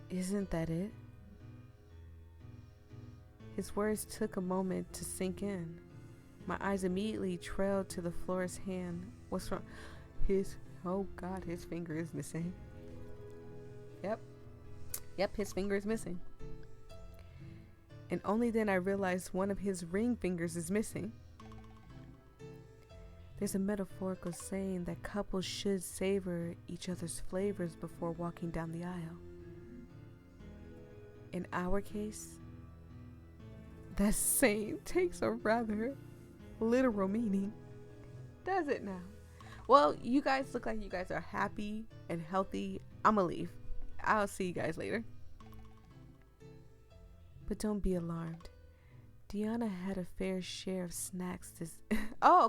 Isn't that it? His words took a moment to sink in. My eyes immediately trailed to the florist's hand. What's wrong? Oh God, his finger is missing. Yep, his finger is missing. And only then I realized one of his ring fingers is missing. There's a metaphorical saying that couples should savor each other's flavors before walking down the aisle. In our case, that saying takes a rather literal meaning. Does it now? Well, you guys look like you guys are happy and healthy. I'ma leave. I'll see you guys later. But don't be alarmed. Diona had a fair share of snacks this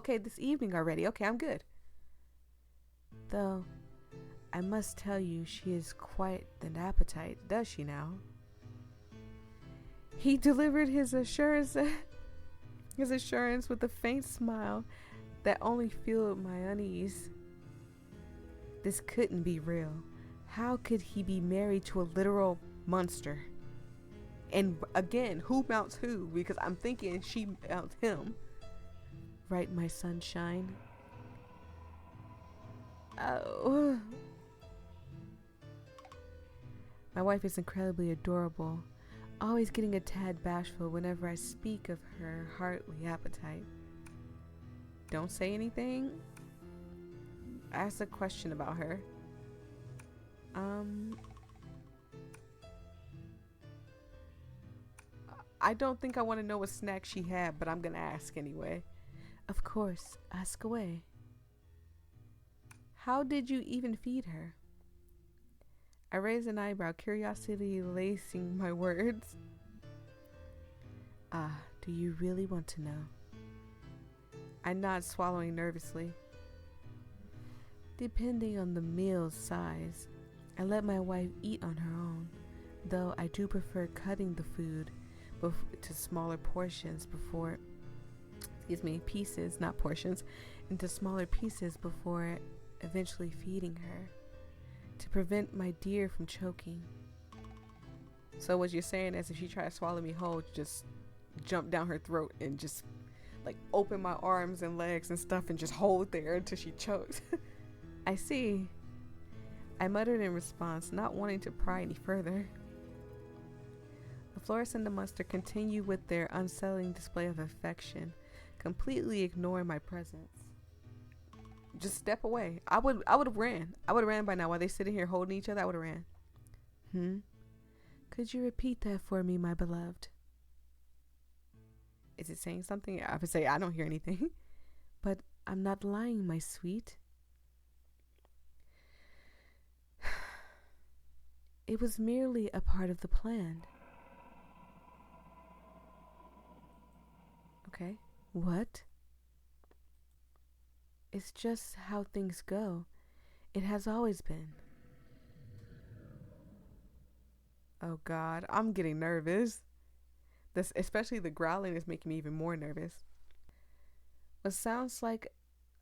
this evening already. Okay, I'm good. Though, I must tell you, she is quite an appetite, does she now? He delivered his assurance with a faint smile that only fueled my unease. This couldn't be real. How could he be married to a literal monster? And again, who mounts who? Because I'm thinking she mounts him. Right, my sunshine? Oh. My wife is incredibly adorable, always getting a tad bashful whenever I speak of her heartly appetite. Don't say anything. Ask a question about her. I don't think I want to know what snack she had, but I'm gonna ask anyway. Of course, ask away. How did you even feed her? I raised an eyebrow, curiosity lacing my words. Do you really want to know? I nod, swallowing nervously. Depending on the meal's size, I let my wife eat on her own, though I do prefer cutting the food to smaller portions before, pieces, not portions, into smaller pieces before eventually feeding her, to prevent my dear from choking. So what you're saying is if she tried to swallow me whole, just jump down her throat and just like open my arms and legs and stuff and just hold there until she chokes. I see. I muttered in response, not wanting to pry any further. The florist and the monster continue with their unsettling display of affection, completely ignoring my presence. Just step away. I would have ran. I would have ran by now while they sitting here holding each other. I would have ran. Could you repeat that for me, my beloved? Is it saying something? I would say I don't hear anything. But I'm not lying, my sweet. It was merely a part of the plan. Okay. What? It's just how things go. It has always been. Oh God, I'm getting nervous. Especially the growling is making me even more nervous. What sounds like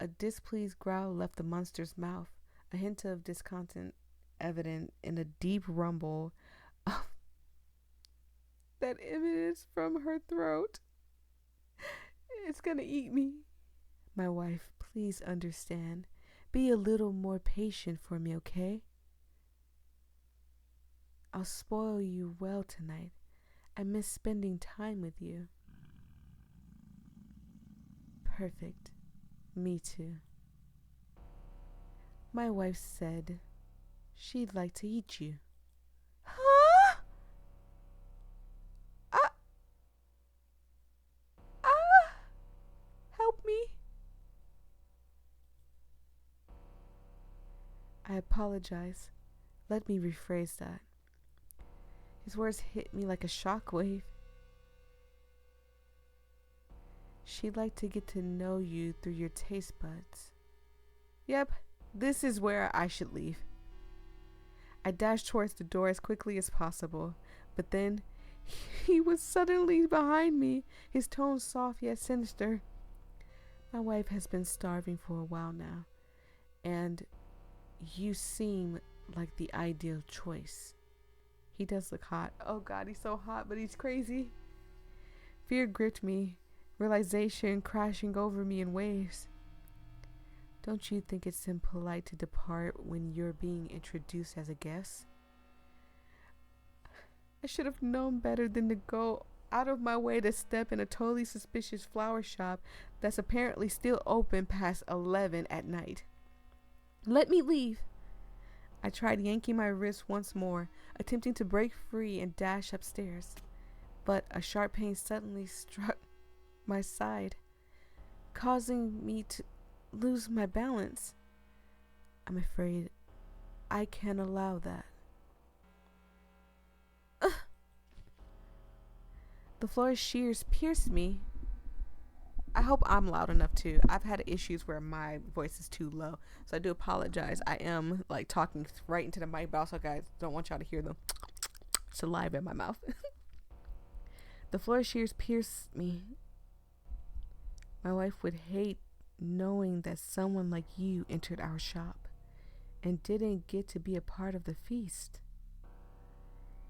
a displeased growl left the monster's mouth, a hint of discontent evident in a deep rumble that emanates from her throat. It's gonna eat me. My wife, please understand. Be a little more patient for me, okay? I'll spoil you well tonight. I miss spending time with you. Perfect. Me too. My wife said she'd like to eat you. Huh? apologize. Let me rephrase that. His words hit me like a shockwave. She'd like to get to know you through your taste buds. Yep, this is where I should leave. I dashed towards the door as quickly as possible, but then he was suddenly behind me, his tone soft yet sinister. My wife has been starving for a while now, and you seem like the ideal choice. He does look hot. Oh God, he's so hot, but he's crazy. Fear gripped me, realization crashing over me in waves. Don't you think it's impolite to depart when you're being introduced as a guest? I should have known better than to go out of my way to step in a totally suspicious flower shop that's apparently still open past 11 at night. Let me leave. I tried yanking my wrist once more, attempting to break free and dash upstairs, but a sharp pain suddenly struck my side, causing me to lose my balance. I'm afraid I can't allow that. The floor's shears pierced me. I hope I'm loud enough too. I've had issues where my voice is too low, so I do apologize. I am like talking right into the mic, but also, guys, don't want y'all to hear the saliva in my mouth. The floor shears pierced me. My wife would hate knowing that someone like you entered our shop and didn't get to be a part of the feast.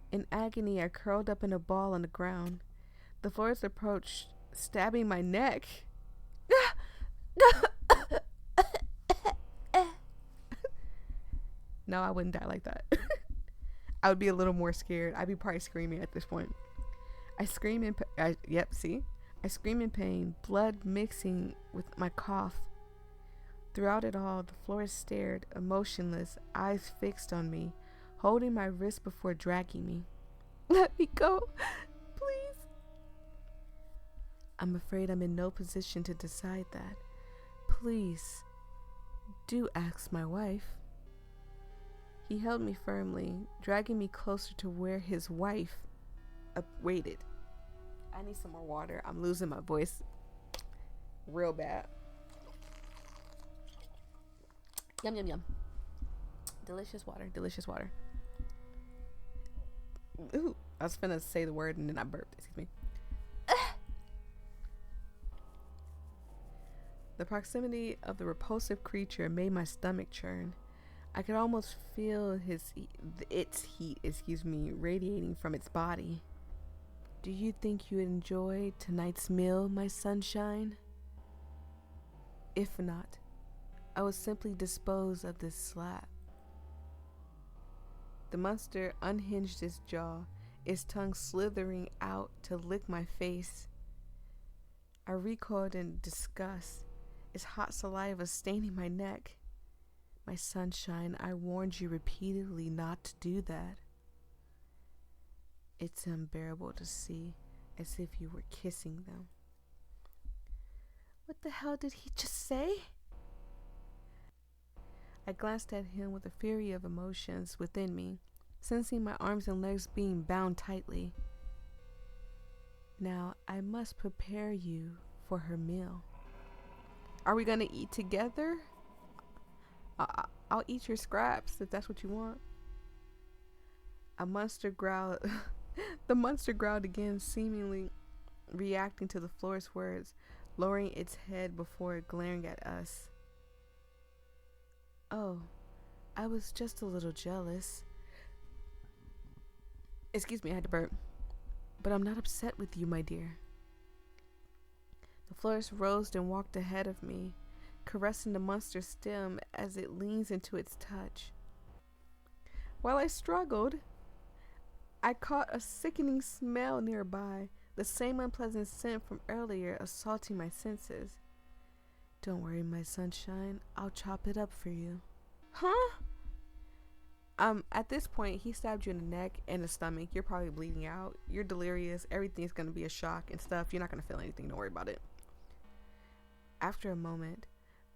In agony, I curled up in a ball on the ground. The florist approached, stabbing my neck. No, I wouldn't die like that. I would be a little more scared. I'd be probably screaming at this point. I scream in I scream in pain, blood mixing with my cough. Throughout it all, the florist stared, emotionless, eyes fixed on me, holding my wrist before dragging me. Let me go, please. I'm afraid I'm in no position to decide that. Please, do ask my wife. He held me firmly, dragging me closer to where his wife waited. I need some more water. I'm losing my voice real bad. Yum, yum, yum. Delicious water, delicious water. Ooh, I was finna say the word and then I burped. Excuse me. The proximity of the repulsive creature made my stomach churn. I could almost feel its heat, radiating from its body. Do you think you enjoyed tonight's meal, my sunshine? If not, I will simply dispose of this slap. The monster unhinged its jaw, its tongue slithering out to lick my face. I recoiled in disgust, its hot saliva staining my neck. My sunshine, I warned you repeatedly not to do that. It's unbearable to see, as if you were kissing them. What the hell did he just say? I glanced at him with a fury of emotions within me, sensing my arms and legs being bound tightly. Now I must prepare you for her meal. Are we gonna eat together? I'll eat your scraps if that's what you want. A monster growled. The monster growled again, seemingly reacting to the florist's words, lowering its head before glaring at us. Oh, I was just a little jealous. Excuse me, I had to burp. But I'm not upset with you, my dear. The florist rose and walked ahead of me, caressing the monster's stem as it leans into its touch. While I struggled, I caught a sickening smell nearby, the same unpleasant scent from earlier assaulting my senses. Don't worry, my sunshine, I'll chop it up for you. Huh? At this point, he stabbed you in the neck and the stomach. You're probably bleeding out. You're delirious. Everything's going to be a shock and stuff. You're not going to feel anything. Don't worry about it. After a moment,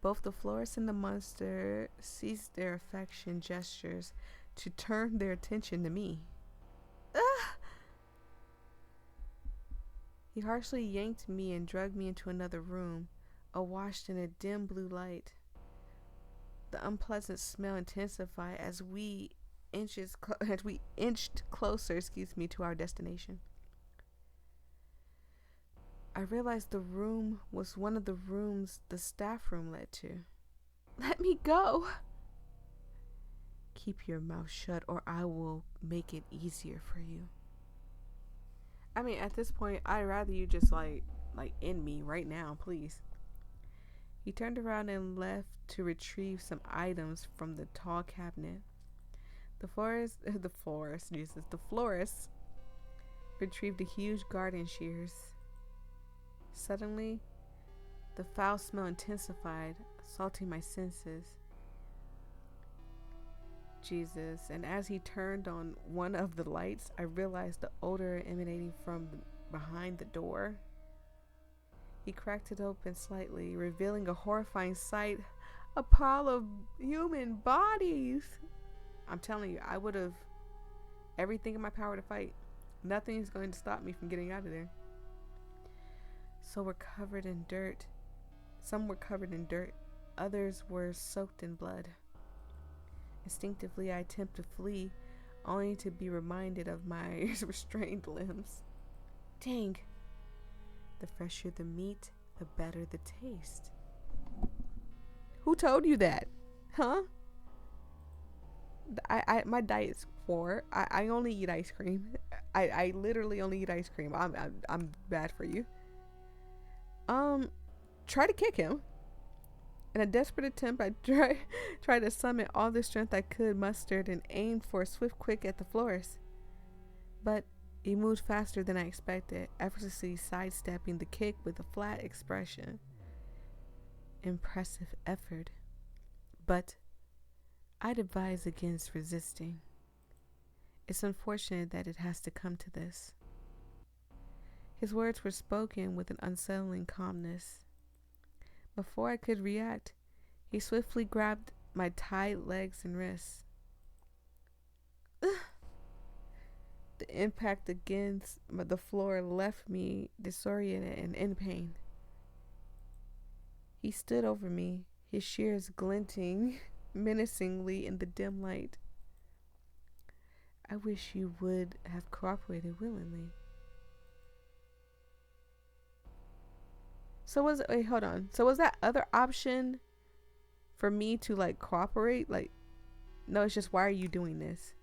Both the florist and the monster ceased their affection gestures to turn their attention to me. Ah! He harshly yanked me and dragged me into another room, awash in a dim blue light. The unpleasant smell intensified as we inched closer, to our destination. I realized the room was one of the rooms the staff room led to. Let me go! Keep your mouth shut or I will make it easier for you. I mean, at this point, I'd rather you just like end me right now, please. He turned around and left to retrieve some items from the tall cabinet. The florist retrieved a huge garden shears. Suddenly, the foul smell intensified, assaulting my senses. Jesus, and as he turned on one of the lights, I realized the odor emanating from behind the door. He cracked it open slightly, revealing a horrifying sight, a pile of human bodies. I'm telling you, I would have everything in my power to fight. Nothing's going to stop me from getting out of there. Some were covered in dirt, others were soaked in blood. Instinctively, I attempt to flee, only to be reminded of my restrained limbs. Dang. The fresher the meat, the better the taste. Who told you that? Huh? My diet is poor. I only eat ice cream. I literally only eat ice cream. I'm bad for you. Try to kick him. In a desperate attempt, I tried to summon all the strength I could mustered and aimed for a swift kick at the florist. But he moved faster than I expected, effortlessly sidestepping the kick with a flat expression. Impressive effort. But I'd advise against resisting. It's unfortunate that it has to come to this. His words were spoken with an unsettling calmness. Before I could react, he swiftly grabbed my tied legs and wrists. Ugh. The impact against the floor left me disoriented and in pain. He stood over me, his shears glinting menacingly in the dim light. I wish you would have cooperated willingly. So hold on. So was that other option for me to like cooperate? Like, no, it's just, why are you doing this?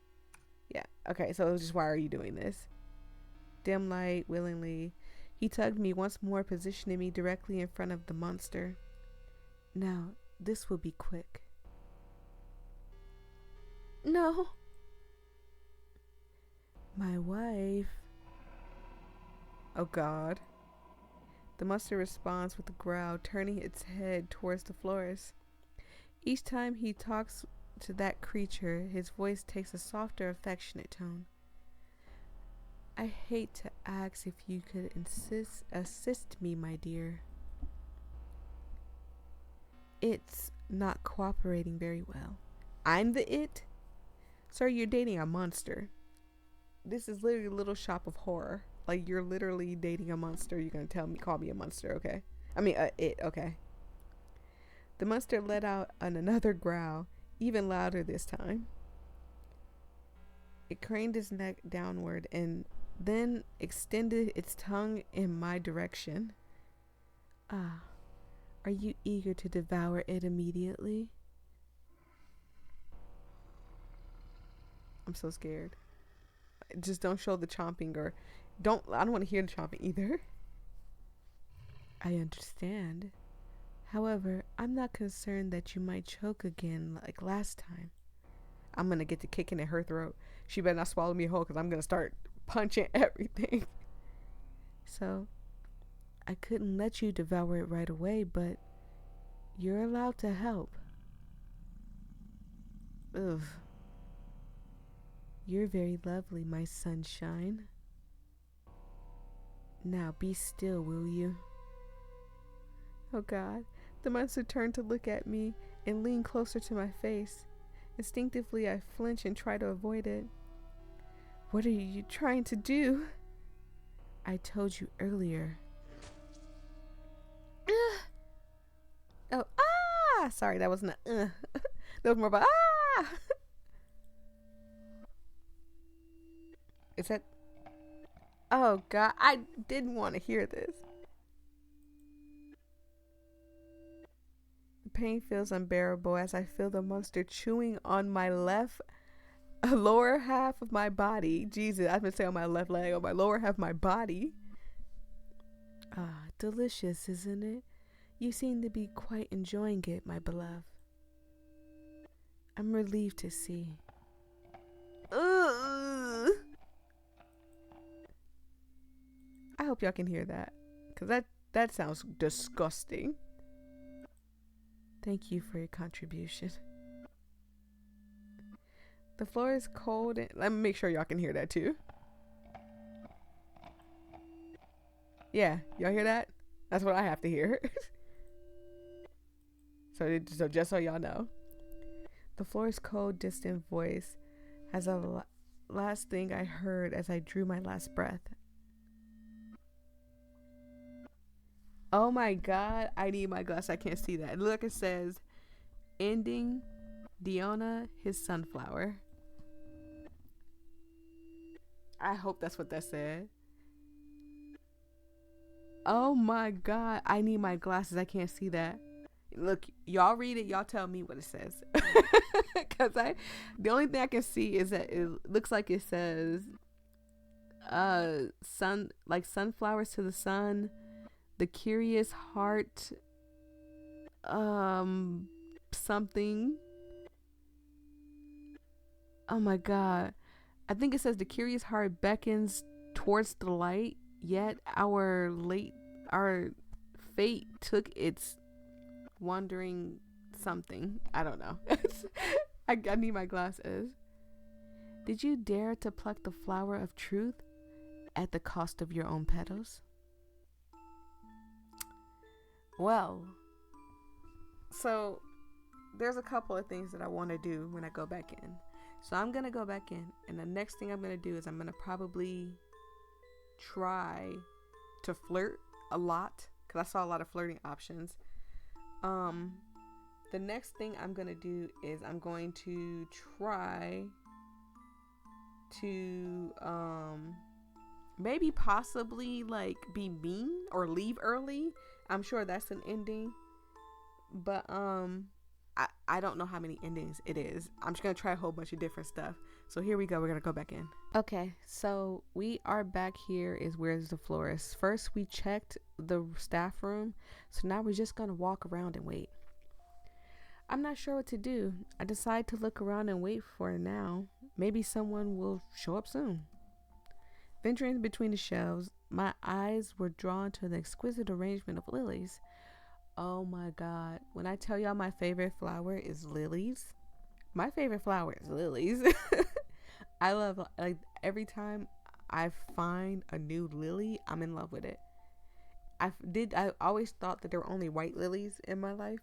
Yeah. Okay. So it was just, why are you doing this? Dim light, willingly. He tugged me once more, positioning me directly in front of the monster. Now, this will be quick. No. My wife. Oh God. The monster responds with a growl, turning its head towards the florist. Each time he talks to that creature, his voice takes a softer, affectionate tone. I hate to ask if you could assist me, my dear. It's not cooperating very well. I'm the it? Sir, you're dating a monster. This is literally a little shop of horror. Like, you're literally dating a monster. You're going to call me a monster, okay? I mean, it, okay. The monster let out another growl, even louder this time. It craned its neck downward and then extended its tongue in my direction. Ah, are you eager to devour it immediately? I'm so scared. Just don't show the chomping, or I don't want to hear the chomping either. I understand. However, I'm not concerned that you might choke again like last time. I'm going to get to kicking at her throat. She better not swallow me whole, because I'm going to start punching everything. So, I couldn't let you devour it right away, but you're allowed to help. Ugh. You're very lovely, my sunshine. Now be still, will you? Oh God. The monster turned to look at me and leaned closer to my face. Instinctively, I flinch and try to avoid it. What are you trying to do? I told you earlier. Oh, ah! Sorry, that wasn't that was more about ah! Is that... Oh, God, I didn't want to hear this. The pain feels unbearable as I feel the monster chewing on my lower half of my body. Jesus, I've been saying on my left leg, on my lower half of my body. Ah, delicious, isn't it? You seem to be quite enjoying it, my beloved. I'm relieved to see. Ugh. I hope y'all can hear that, because that sounds disgusting. Thank you for your contribution. The floor is cold and let me make sure y'all can hear that too. Yeah, y'all hear that? That's what I have to hear. So just so y'all know. The floor's cold, distant voice has a last thing I heard as I drew my last breath. Oh my God, I need my glass. I can't see that. Look, it says, ending Diona, his sunflower. I hope that's what that said. Oh my God, I need my glasses. I can't see that. Look, y'all read it. Y'all tell me what it says. Because the only thing I can see is that it looks like it says, sunflowers to the sun, the curious heart, something. Oh my God. I think it says the curious heart beckons towards the light, yet our fate took its wandering something. I don't know. I need my glasses. Did you dare to pluck the flower of truth at the cost of your own petals? Well, so there's a couple of things that I want to do when I go back in. So I'm going to go back in, and the next thing I'm going to do is I'm going to probably try to flirt a lot, because I saw a lot of flirting options. The next thing I'm going to do is I'm going to try to maybe possibly like be mean or leave early. I'm sure that's an ending, but I don't know how many endings it is. I'm just gonna try a whole bunch of different stuff. So here we go. We're gonna go back in. Okay, so we are back here. Is where's the florist? First we checked the staff room, so now we're just gonna walk around and wait. I'm not sure what to do. I decide to look around and wait for it now. Maybe someone will show up soon. Venturing between the shelves, my eyes were drawn to the exquisite arrangement of lilies. Oh my God. When I tell y'all my favorite flower is lilies, my favorite flower is lilies. I love, like, every time I find a new lily, I'm in love with it. I always thought that there were only white lilies in my life.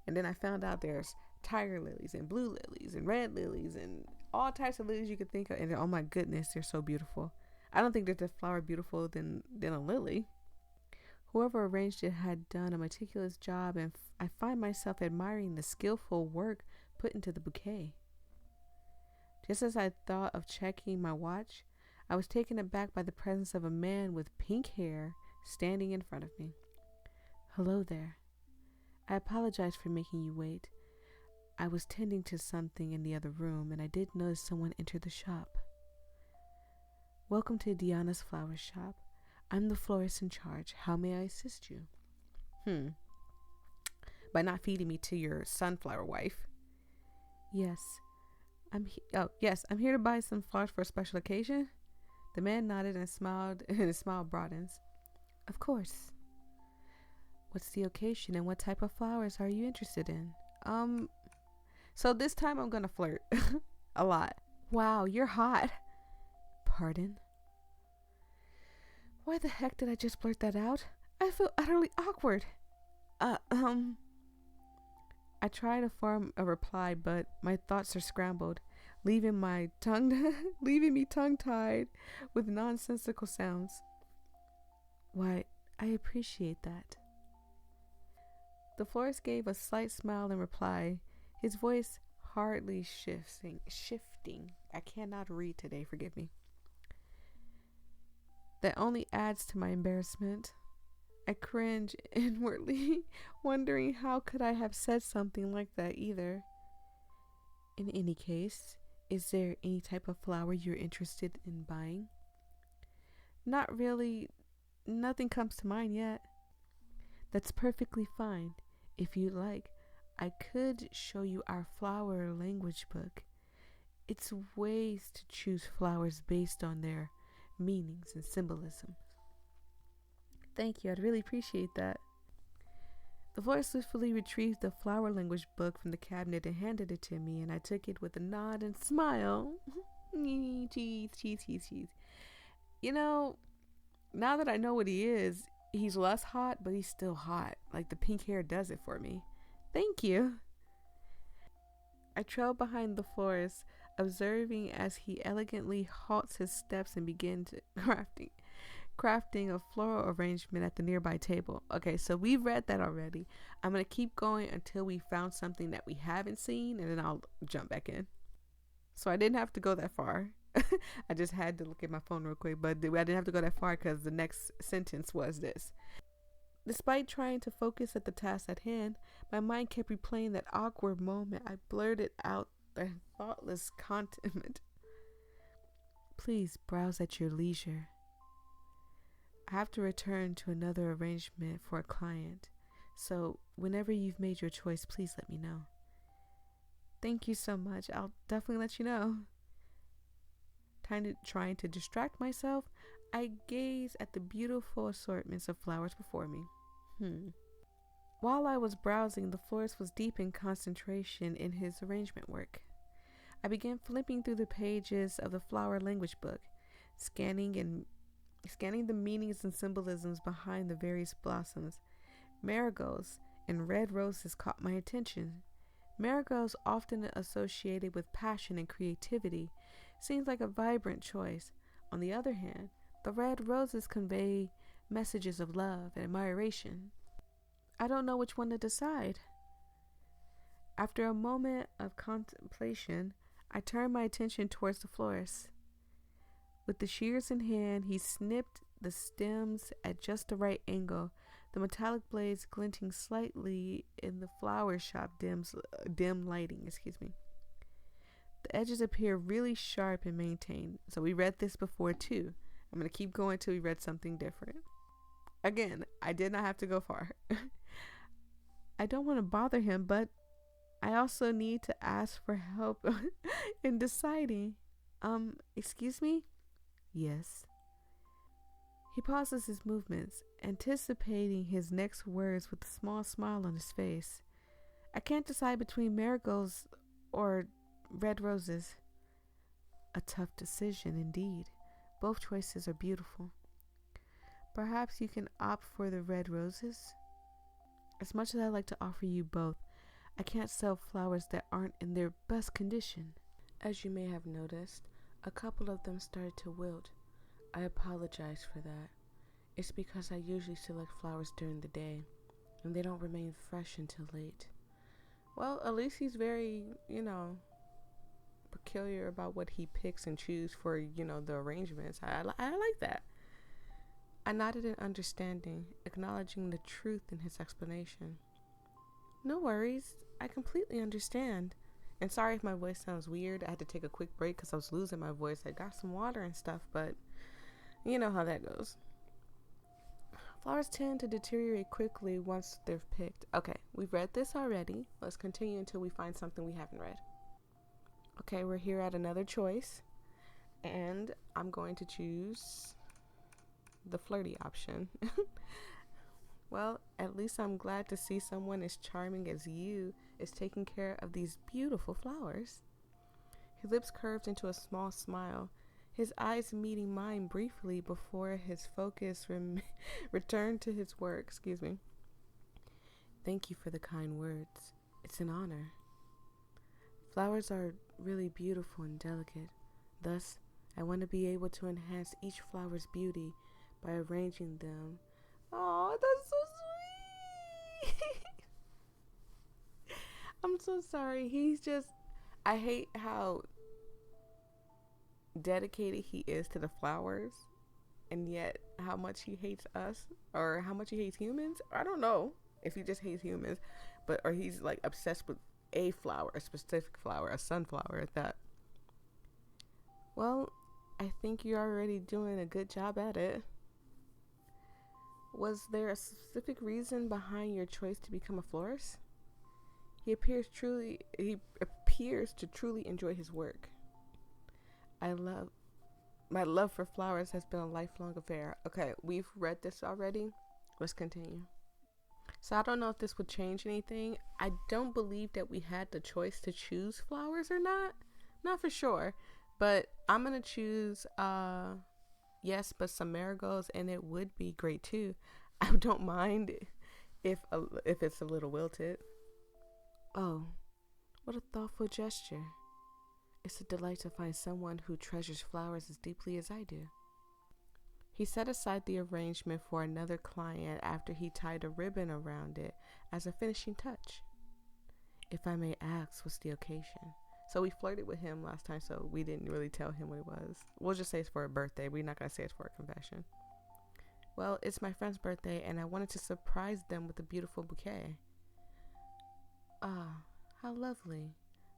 And then I found out there's tiger lilies and blue lilies and red lilies and all types of lilies you could think of. And oh my goodness, they're so beautiful. I don't think there's a flower beautiful than a lily. Whoever arranged it had done a meticulous job, and I find myself admiring the skillful work put into the bouquet. Just as I thought of checking my watch, I was taken aback by the presence of a man with pink hair standing in front of me. Hello there. I apologize for making you wait. I was tending to something in the other room, and I did notice someone enter the shop. Welcome to Diona's flower shop. I'm the florist in charge. How may I assist you? By not feeding me to your sunflower wife. Yes. I'm here to buy some flowers for a special occasion. The man nodded and smiled, and his smile broadens. Of course. What's the occasion and what type of flowers are you interested in? So this time I'm gonna flirt a lot. Wow, you're hot. Pardon? Why the heck did I just blurt that out? I feel utterly awkward. I try to form a reply, but my thoughts are scrambled, leaving my tongue leaving me tongue tied with nonsensical sounds. Why, I appreciate that. The florist gave a slight smile in reply, his voice hardly shifting. I cannot read today, forgive me. That only adds to my embarrassment. I cringe inwardly, wondering how could I have said something like that either. In any case, is there any type of flower you're interested in buying? Not really. Nothing comes to mind yet. That's perfectly fine. If you'd like, I could show you our flower language book. It's ways to choose flowers based on their meanings and symbolism. Thank you, I'd really appreciate that. The voice swiftly retrieved the flower language book from the cabinet and handed it to me, and I took it with a nod and smile. Cheese. You know, now that I know what he is, he's less hot, but he's still hot. Like the pink hair does it for me. Thank you. I trail behind the florist, observing as he elegantly halts his steps and begins crafting a floral arrangement at the nearby table. Okay, so we've read that already. I'm going to keep going until we found something that we haven't seen, and then I'll jump back in. So I didn't have to go that far. I just had to look at my phone real quick, but I didn't have to go that far because the next sentence was this. Despite trying to focus at the task at hand, my mind kept replaying that awkward moment. I blurted out the thoughtless comment. Please browse at your leisure. I have to return to another arrangement for a client, so whenever you've made your choice, please let me know. Thank you so much. I'll definitely let you know. Trying to distract myself, I gaze at the beautiful assortments of flowers before me. While I was browsing, the florist was deep in concentration in his arrangement work. I began flipping through the pages of the flower language book, scanning the meanings and symbolisms behind the various blossoms. Marigolds and red roses caught my attention. Marigolds, often associated with passion and creativity, seems like a vibrant choice. On the other hand, the red roses convey messages of love and admiration. I don't know which one to decide. After a moment of contemplation, I turned my attention towards the florist. With the shears in hand, he snipped the stems at just the right angle, the metallic blades glinting slightly in the flower shop dim lighting. The edges appear really sharp and maintained. So we read this before too. I'm going to keep going till we read something different. Again, I did not have to go far. I don't want to bother him, but I also need to ask for help in deciding. Excuse me? Yes. He pauses his movements, anticipating his next words with a small smile on his face. I can't decide between marigolds or red roses. A tough decision indeed. Both choices are beautiful. Perhaps you can opt for the red roses? As much as I'd like to offer you both, I can't sell flowers that aren't in their best condition. As you may have noticed, a couple of them started to wilt. I apologize for that. It's because I usually select flowers during the day, and they don't remain fresh until late. Well, at least he's very, peculiar about what he picks and chooses for, the arrangements. I like that. I nodded in understanding, acknowledging the truth in his explanation. No worries. I completely understand. And sorry if my voice sounds weird. I had to take a quick break because I was losing my voice. I got some water and stuff, but you know how that goes. Flowers tend to deteriorate quickly once they're picked. Okay, we've read this already. Let's continue until we find something we haven't read. Okay, we're here at another choice. And I'm going to choose the flirty option. Well, at least I'm glad to see someone as charming as you is taking care of these beautiful flowers. His lips curved into a small smile, his eyes meeting mine briefly before his focus returned to his work. Thank you for the kind words. It's an honor. Flowers are really beautiful and delicate. Thus, I want to be able to enhance each flower's beauty by arranging them. Oh, that's so sweet. I'm so sorry. I hate how dedicated he is to the flowers, and yet how much he hates us, or how much he hates humans. I don't know if he just hates humans, or he's like obsessed with a flower, a specific flower, a sunflower at that. Well, I think you're already doing a good job at it. Was there a specific reason behind your choice to become a florist? He appears to truly enjoy his work. My love for flowers has been a lifelong affair. Okay, we've read this already. Let's continue. So I don't know if this would change anything. I don't believe that we had the choice to choose flowers or not. Not for sure. But I'm going to choose, yes, but some marigolds, and it would be great too. I don't mind if it's a little wilted. Oh, what a thoughtful gesture. It's a delight to find someone who treasures flowers as deeply as I do. He set aside the arrangement for another client after he tied a ribbon around it as a finishing touch. If I may ask, what's the occasion? So we flirted with him last time, so we didn't really tell him what it was. We'll just say it's for a birthday. We're not going to say it's for a confession. Well, it's my friend's birthday, and I wanted to surprise them with a beautiful bouquet. Ah, how lovely.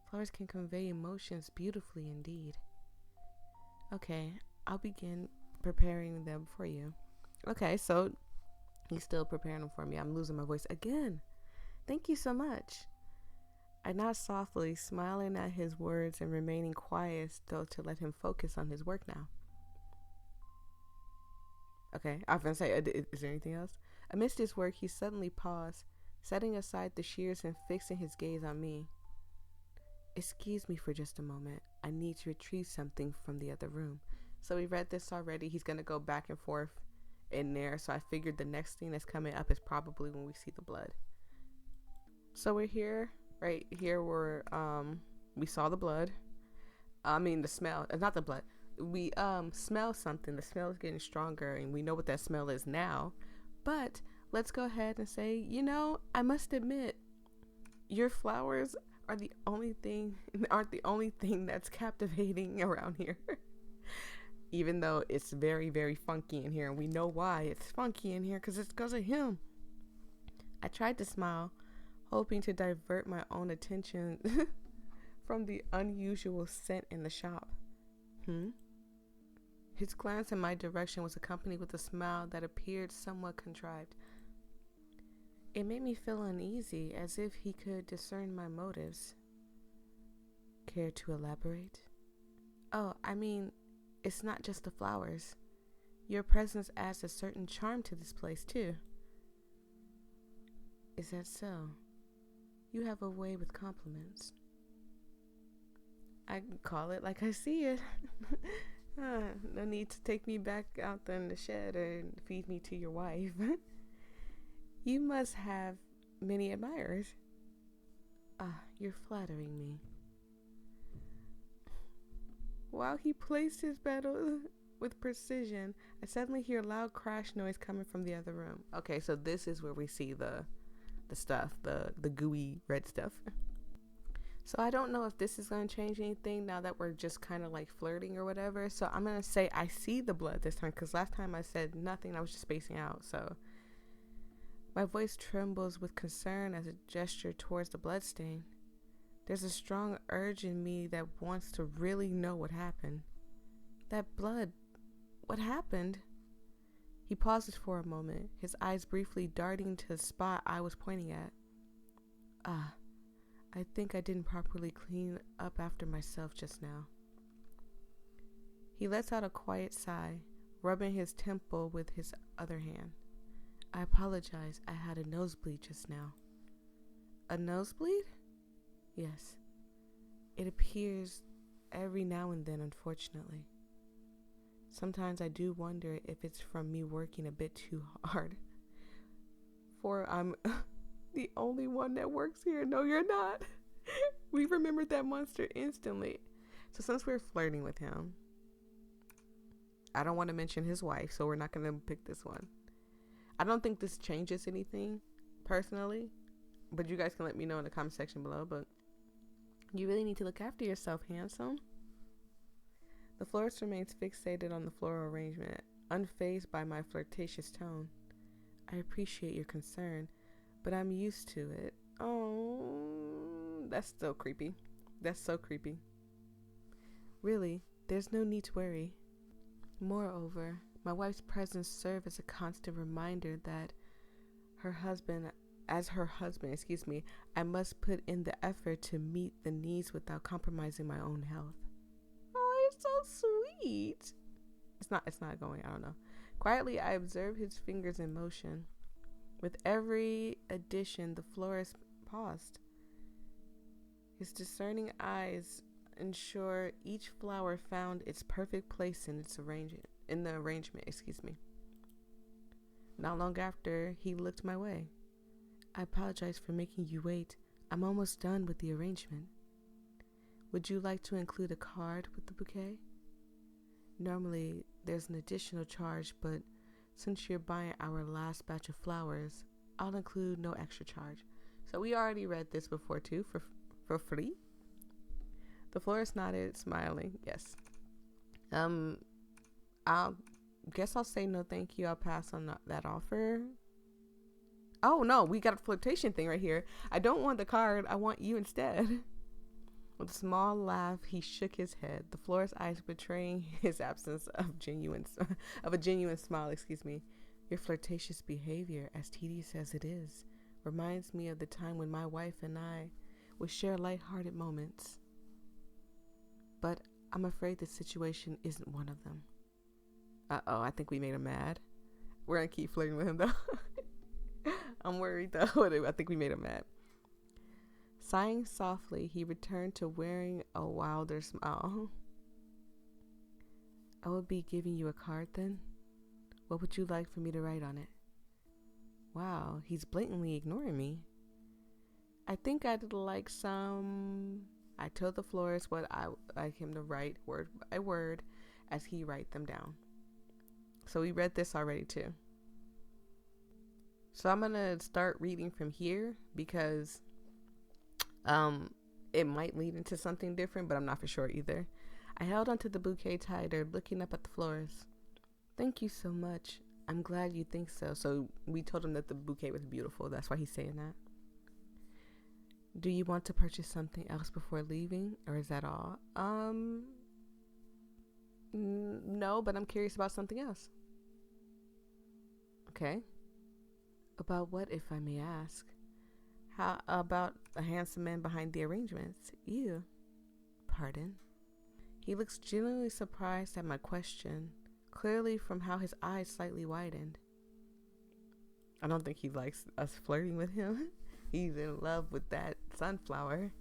Flowers can convey emotions beautifully indeed. Okay, I'll begin preparing them for you. Okay, so he's still preparing them for me. I'm losing my voice again. Thank you so much. I nod softly, smiling at his words and remaining quiet though to let him focus on his work now. Okay, I was going to say, is there anything else? Amidst his work, he suddenly paused, setting aside the shears and fixing his gaze on me. Excuse me for just a moment. I need to retrieve something from the other room. So we read this already. He's going to go back and forth in there. So I figured the next thing that's coming up is probably when we see the blood. So we're here, right here where we saw the blood. I mean the smell, not the blood. We smell something. The smell is getting stronger and we know what that smell is now. But let's go ahead and say, I must admit, your flowers aren't the only thing that's captivating around here. Even though it's very, very funky in here, and we know why it's funky in here, because it's because of him. I tried to smile, hoping to divert my own attention from the unusual scent in the shop. His glance in my direction was accompanied with a smile that appeared somewhat contrived. It made me feel uneasy, as if he could discern my motives. Care to elaborate? Oh, I mean, it's not just the flowers. Your presence adds a certain charm to this place, too. Is that so? You have a way with compliments. I call it like I see it. No need to take me back out there in the shed and feed me to your wife. You must have many admirers. You're flattering me. While he placed his pedal with precision, I suddenly hear a loud crash noise coming from the other room. Okay, so this is where we see the stuff, the gooey red stuff. So I don't know if this is going to change anything now that we're just kind of like flirting or whatever. So I'm going to say I see the blood this time, because last time I said nothing. I was just spacing out. So my voice trembles with concern as a gesture towards the bloodstain. There's a strong urge in me that wants to really know what happened. That blood, what happened? He pauses for a moment, his eyes briefly darting to the spot I was pointing at. I think I didn't properly clean up after myself just now. He lets out a quiet sigh, rubbing his temple with his other hand. I apologize, I had a nosebleed just now. A nosebleed? Yes. It appears every now and then, unfortunately. Sometimes I do wonder if it's from me working a bit too hard. For I'm the only one that works here. No, you're not. We remembered that monster instantly. So since we're flirting with him, I don't want to mention his wife, so we're not going to pick this one. I don't think this changes anything, personally, but you guys can let me know in the comment section below. But you really need to look after yourself, handsome. The florist remains fixated on the floral arrangement, unfazed by my flirtatious tone. I appreciate your concern, but I'm used to it. Oh, that's still creepy. That's so creepy. Really, there's no need to worry. Moreover, my wife's presence serves as a constant reminder that as her husband, I must put in the effort to meet the needs without compromising my own health. Oh, it's so sweet. It's not going, I don't know. Quietly, I observe his fingers in motion. With every addition, the florist paused. His discerning eyes ensure each flower found its perfect place in the arrangement. Not long after, he looked my way. I apologize for making you wait. I'm almost done with the arrangement. Would you like to include a card with the bouquet? Normally, there's an additional charge, but since you're buying our last batch of flowers, I'll include no extra charge. So we already read this before too, for free. The florist nodded, smiling. Yes. I'll say no thank you. I'll pass on that offer. Oh no, we got a flirtation thing right here. I don't want the card. I want you instead. With a small laugh, he shook his head, the florist's eyes betraying his absence of a genuine smile. Your flirtatious behavior, as tedious as it is, reminds me of the time when my wife and I would share lighthearted moments. But I'm afraid the situation isn't one of them. Uh-oh, I think we made him mad. We're gonna keep flirting with him though. I'm worried though. I think we made him mad. Sighing softly, he returned to wearing a wilder smile. I will be giving you a card then. What would you like for me to write on it? Wow, he's blatantly ignoring me. I think I'd like some... I told the florist what I would like him to write word by word as he write them down. So we read this already too. So I'm going to start reading from here because it might lead into something different, but I'm not for sure either. I held onto the bouquet tighter, looking up at the florist. Thank you so much. I'm glad you think so. So we told him that the bouquet was beautiful. That's why he's saying that. Do you want to purchase something else before leaving, or is that all? No, but I'm curious about something else. Okay. About what, if I may ask? How about the handsome man behind the arrangements? Ew. Pardon? He looks genuinely surprised at my question, clearly from how his eyes slightly widened. I don't think he likes us flirting with him. He's in love with that sunflower.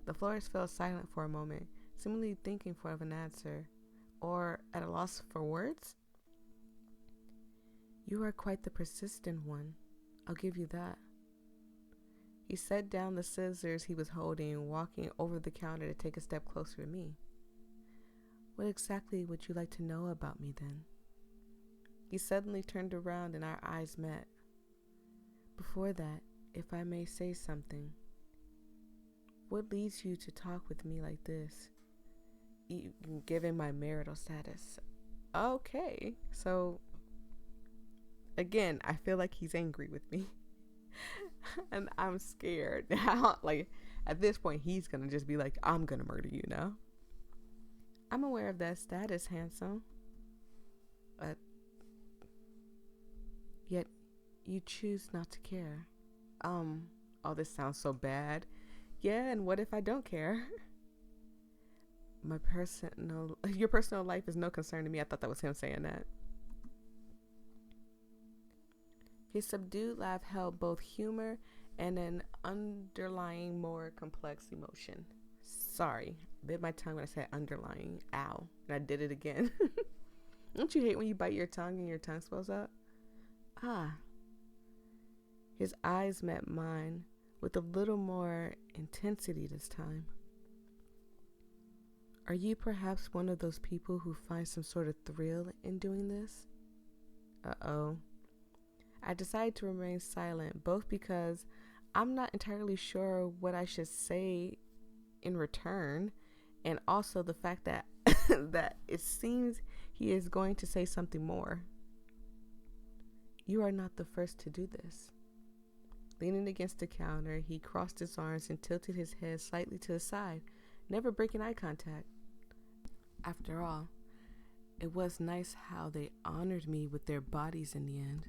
The florist fell silent for a moment, seemingly thinking for an answer, or at a loss for words. You are quite the persistent one. I'll give you that. He set down the scissors he was holding, walking over the counter to take a step closer to me. What exactly would you like to know about me then? He suddenly turned around and our eyes met. Before that, if I may say something, what leads you to talk with me like this, given my marital status? Okay, so again, I feel like he's angry with me. And I'm scared now. Like, at this point, he's gonna just be like, I'm gonna murder you now. I'm aware of that status, handsome. Yet, you choose not to care. Oh, this sounds so bad. Yeah, and what if I don't care? Your personal life is no concern to me. I thought that was him saying that. His subdued laugh held both humor and an underlying, more complex emotion. Sorry, bit my tongue when I said underlying. Ow. And I did it again. Don't you hate when you bite your tongue and your tongue swells up? Ah. His eyes met mine with a little more intensity this time. Are you perhaps one of those people who find some sort of thrill in doing this? Uh-oh. I decided to remain silent, both because I'm not entirely sure what I should say in return, and also the fact that that it seems he is going to say something more. You are not the first to do this. Leaning against the counter, he crossed his arms and tilted his head slightly to the side, never breaking eye contact. After all, it was nice how they honored me with their bodies in the end.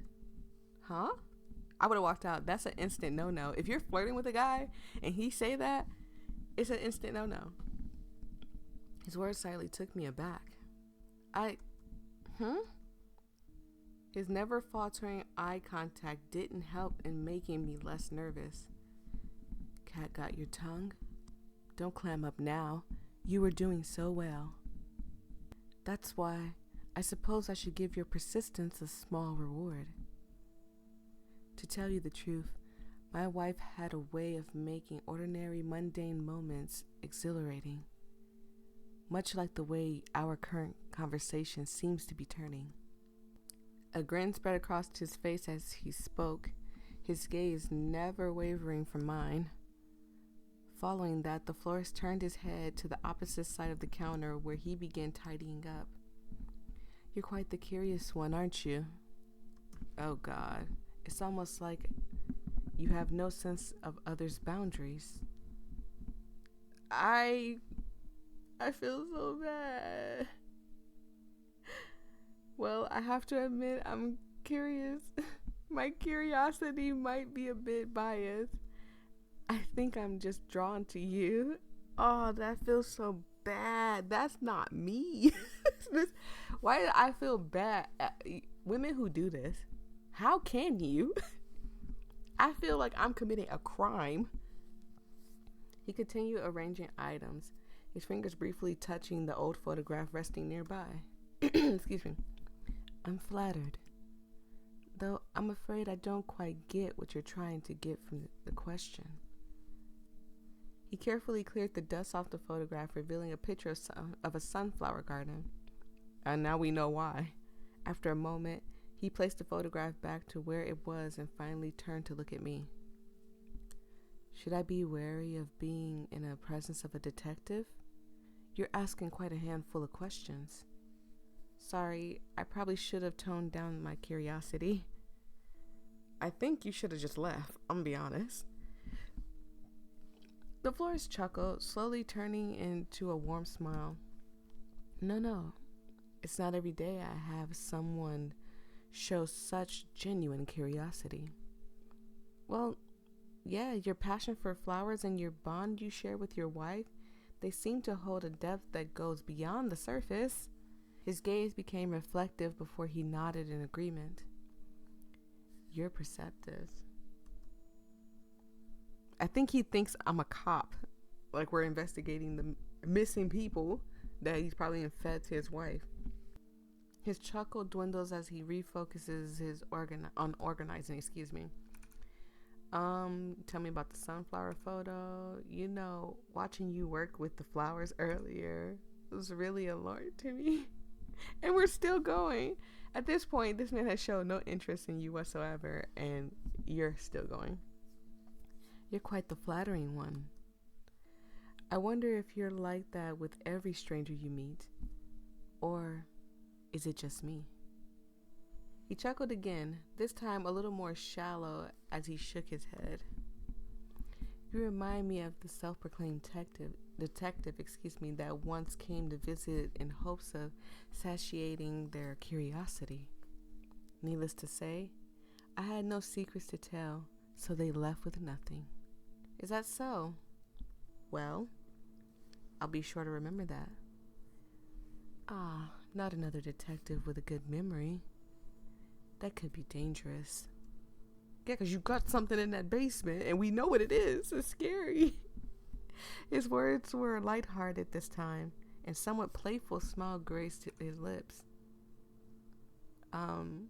Huh? I would have walked out. That's an instant no-no. If you're flirting with a guy and he say that, it's an instant no-no. His words slightly took me aback. His never faltering eye contact didn't help in making me less nervous. Cat got your tongue? Don't clam up now. You were doing so well. That's why I suppose I should give your persistence a small reward. To tell you the truth, my wife had a way of making ordinary, mundane moments exhilarating, much like the way our current conversation seems to be turning. A grin spread across his face as he spoke, his gaze never wavering from mine. Following that, the florist turned his head to the opposite side of the counter where he began tidying up. You're quite the curious one, aren't you? Oh God, it's almost like you have no sense of others' boundaries. I feel so bad. Well, I have to admit, I'm curious. My curiosity might be a bit biased. I think I'm just drawn to you. Oh, that feels so bad. That's not me. Why do I feel bad? Women who do this, how can you? I feel like I'm committing a crime. He continued arranging items, his fingers briefly touching the old photograph resting nearby. Excuse me. I'm flattered, though I'm afraid I don't quite get what you're trying to get from the question. He carefully cleared the dust off the photograph, revealing a picture of a sunflower garden. And now we know why. After a moment, he placed the photograph back to where it was and finally turned to look at me. Should I be wary of being in the presence of a detective? You're asking quite a handful of questions. Sorry, I probably should have toned down my curiosity. I think you should have just left, I'm gonna be honest. The florist chuckled, slowly turning into a warm smile. No. It's not every day I have someone show such genuine curiosity. Well, yeah, your passion for flowers and your bond you share with your wife, they seem to hold a depth that goes beyond the surface. His gaze became reflective before he nodded in agreement. You're perceptive. I think he thinks I'm a cop, like we're investigating the missing people that he's probably fed to his wife. His chuckle dwindles as he refocuses on organizing. Tell me about the sunflower photo. You know, watching you work with the flowers earlier was really alluring to me. And we're still going. At this point, this man has shown no interest in you whatsoever, and you're still going. You're quite the flattering one. I wonder if you're like that with every stranger you meet. Or is it just me? He chuckled again, this time a little more shallow as he shook his head. You remind me of the self-proclaimed detective, that once came to visit in hopes of satiating their curiosity. Needless to say, I had no secrets to tell, so they left with nothing. Is that so? Well, I'll be sure to remember that. Not another detective with a good memory. That could be dangerous. Yeah, because you got something in that basement, and we know what it is. It's scary. His words were lighthearted this time, and somewhat playful smile graced his lips. I'm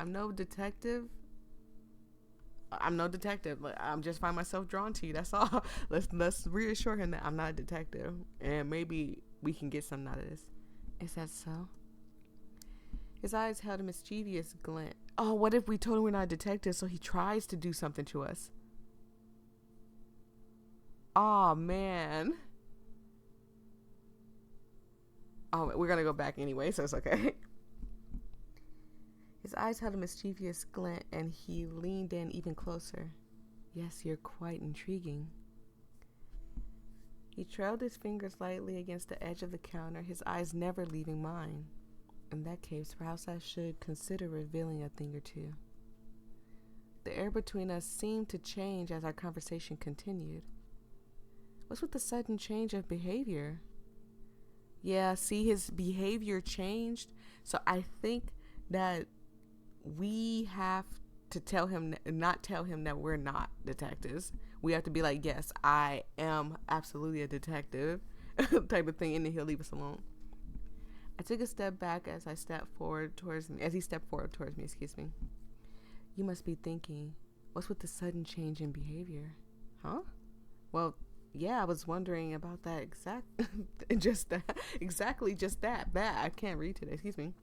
no detective. I'm no detective. I'm just find myself drawn to you. That's all. Let's reassure him that I'm not a detective, and maybe we can get something out of this. Is that so? His eyes held a mischievous glint. Oh, what if we told him we're not a detective, so he tries to do something to us? Oh man. Oh, we're gonna go back anyway, so it's okay. His eyes held a mischievous glint, and he leaned in even closer. Yes, you're quite intriguing. He trailed his fingers lightly against the edge of the counter, his eyes never leaving mine. In that case, perhaps I should consider revealing a thing or two. The air between us seemed to change as our conversation continued. What's with the sudden change of behavior? Yeah, see, his behavior changed. So I think that we have to tell him, not tell him that we're not detectives. We have to be like, yes, I am absolutely a detective type of thing, and then he'll leave us alone. I took a step back as he stepped forward towards me, excuse me. You must be thinking, what's with the sudden change in behavior? Huh? Well, yeah, I was wondering about that exactly just that. Bad. I can't read today, excuse me.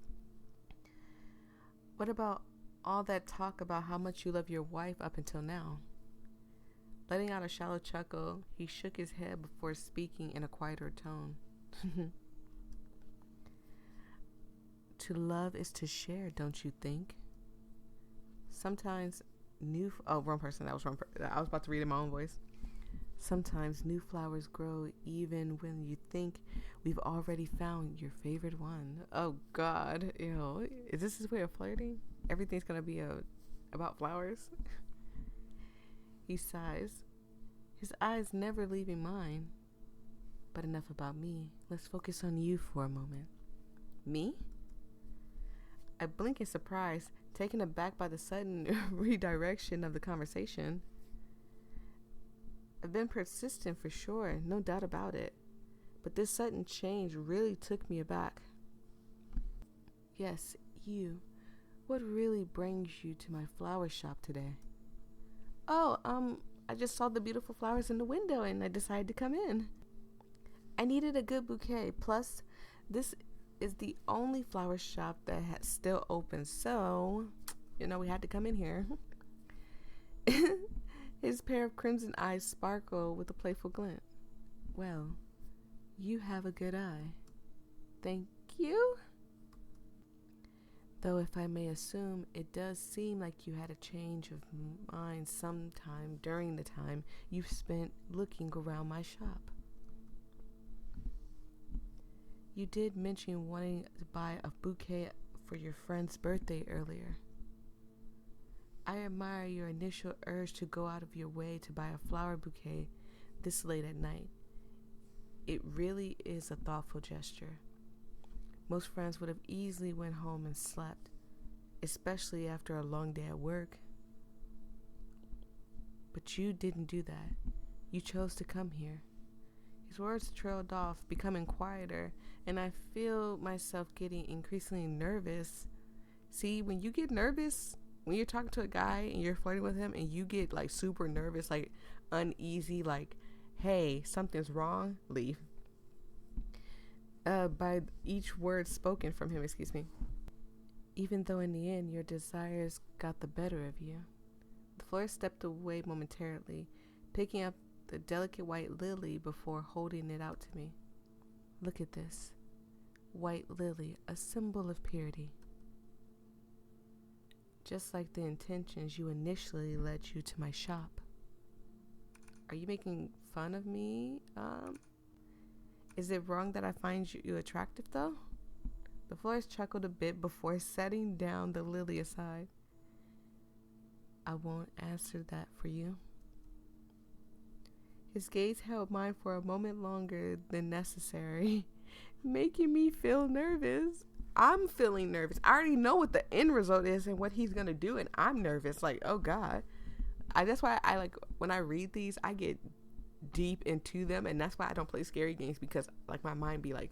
What about all that talk about how much you love your wife up until now? Letting out a shallow chuckle, he shook his head before speaking in a quieter tone. To love is to share, don't you think? Sometimes wrong person. I was about to read in my own voice. Sometimes new flowers grow even when you think we've already found your favorite one. Oh God, ew. Is this his way of flirting? Everything's gonna be about flowers? He sighs, his eyes never leaving mine. But enough about me. Let's focus on you for a moment. Me? I blink in surprise, taken aback by the sudden redirection of the conversation. I've been persistent for sure, no doubt about it. But this sudden change really took me aback. Yes, you. What really brings you to my flower shop today? Oh, I just saw the beautiful flowers in the window and I decided to come in. I needed a good bouquet. Plus, this is the only flower shop that has still open, so, we had to come in here. His pair of crimson eyes sparkle with a playful glint. Well, you have a good eye. Thank you. Though if I may assume, it does seem like you had a change of mind sometime during the time you've spent looking around my shop. You did mention wanting to buy a bouquet for your friend's birthday earlier. I admire your initial urge to go out of your way to buy a flower bouquet this late at night. It really is a thoughtful gesture. Most friends would have easily went home and slept, especially after a long day at work. But you didn't do that. You chose to come here. His words trailed off, becoming quieter, and I feel myself getting increasingly nervous. See, when you get nervous, when you're talking to a guy and you're flirting with him and you get like super nervous, like uneasy, like, hey, something's wrong, leave. By each word spoken from him, excuse me. Even though in the end your desires got the better of you. The florist stepped away momentarily, picking up the delicate white lily before holding it out to me. Look at this. White lily, a symbol of purity. Just like the intentions you initially led you to my shop. Are you making fun of me? Is it wrong that I find you attractive, though? The florist chuckled a bit before setting down the lily aside. I won't answer that for you. His gaze held mine for a moment longer than necessary, making me feel nervous. I'm feeling nervous. I already know what the end result is and what he's going to do, and I'm nervous. Like, oh, God. That's why I like, when I read these, I get deep into them, and that's why I don't play scary games, because like my mind be like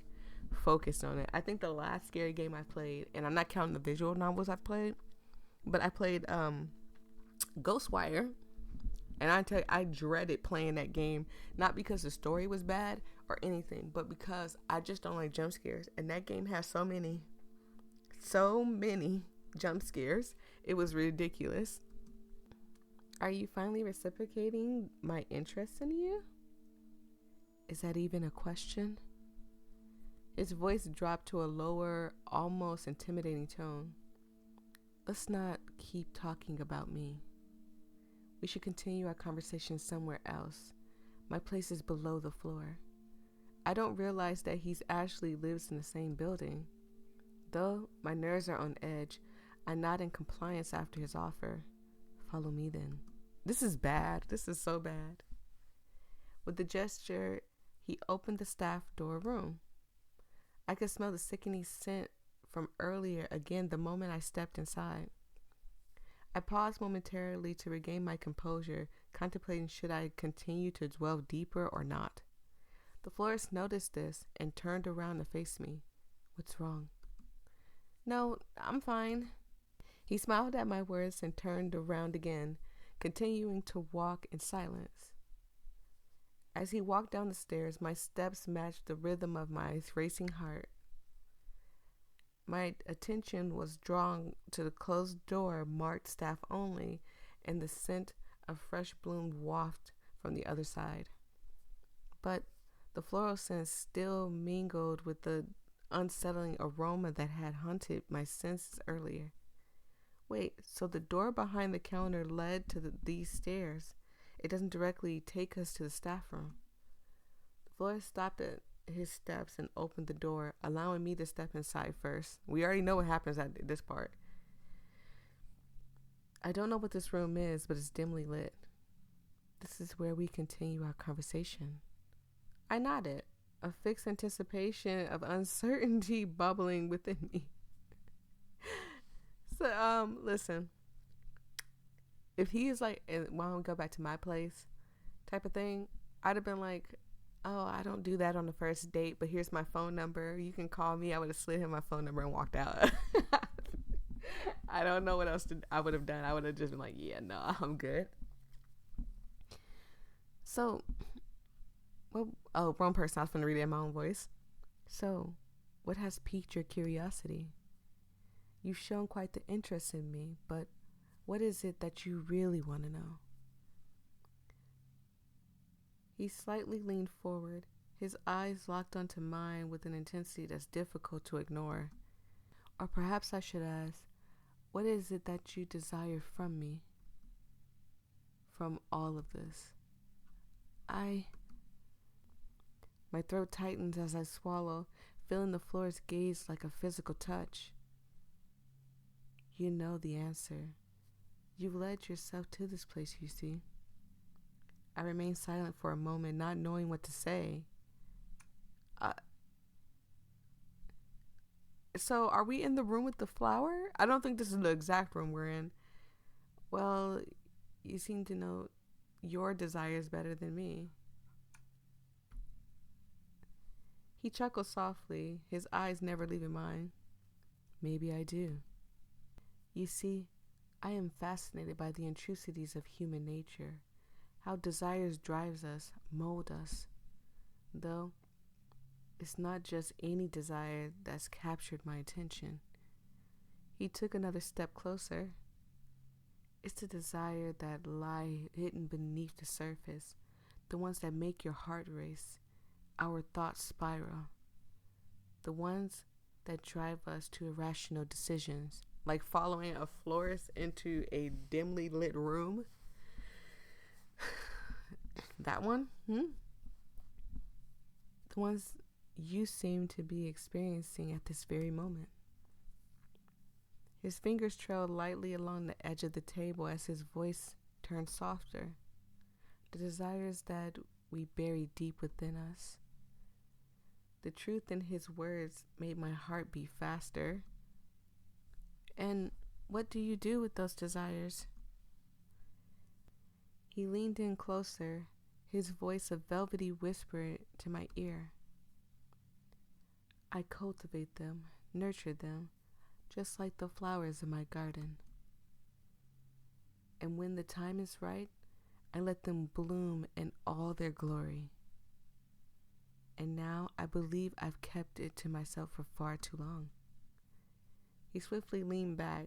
focused on it. I think the last scary game I played, and I'm not counting the visual novels I've played, but I played Ghostwire. And I tell you, I dreaded playing that game, not because the story was bad or anything, but because I just don't like jump scares. And that game has so many jump scares. It was ridiculous. Are you finally reciprocating my interest in you? Is that even a question? His voice dropped to a lower, almost intimidating tone. Let's not keep talking about me. We should continue our conversation somewhere else. My place is below the floor. I don't realize that he actually lives in the same building. Though my nerves are on edge, I nod in compliance after his offer. Follow me then. This is bad. This is so bad. With a gesture, he opened the staff door room. I could smell the sickening scent from earlier again the moment I stepped inside. I paused momentarily to regain my composure, contemplating should I continue to delve deeper or not. The florist noticed this and turned around to face me. What's wrong? No, I'm fine. He smiled at my words and turned around again, continuing to walk in silence. As he walked down the stairs, my steps matched the rhythm of my racing heart. My attention was drawn to the closed door marked staff only and the scent of fresh bloomed waft from the other side. But the floral scent still mingled with the unsettling aroma that had haunted my senses earlier. Wait, so the door behind the counter led to these stairs. It doesn't directly take us to the staff room. The florist stopped at his steps and opened the door, allowing me to step inside first. We already know what happens at this part. I don't know what this room is, but it's dimly lit. This is where we continue our conversation. I nodded, a fixed anticipation of uncertainty bubbling within me. So, listen. If he is like, why don't we go back to my place type of thing, I'd have been like, oh, I don't do that on the first date, but here's my phone number. You can call me. I would have slid him my phone number and walked out. I don't know what else I would have done. I would have just been like, yeah, no, I'm good. So, wrong person. I was going to read it in my own voice. So, what has piqued your curiosity? You've shown quite the interest in me, but what is it that you really want to know? He slightly leaned forward, his eyes locked onto mine with an intensity that's difficult to ignore. Or perhaps I should ask, what is it that you desire from me? From all of this? My throat tightens as I swallow, feeling the floor's gaze like a physical touch. You know the answer. You've led yourself to this place, you see. I remained silent for a moment, not knowing what to say. So are we in the room with the flower? I don't think this is the exact room we're in. Well, you seem to know your desires better than me. He chuckled softly, his eyes never leaving mine. Maybe I do. You see, I am fascinated by the intrusities of human nature, how desires drives us, mold us. Though, it's not just any desire that's captured my attention. He took another step closer. It's the desire that lie hidden beneath the surface, the ones that make your heart race, our thoughts spiral, the ones that drive us to irrational decisions, like following a florist into a dimly lit room. That one? The ones you seem to be experiencing at this very moment. His fingers trailed lightly along the edge of the table as his voice turned softer. The desires that we bury deep within us. The truth in his words made my heart beat faster. And what do you do with those desires? He leaned in closer, his voice a velvety whisper to my ear. I cultivate them, nurture them, just like the flowers in my garden. And when the time is right, I let them bloom in all their glory. And now I believe I've kept it to myself for far too long. He swiftly leaned back,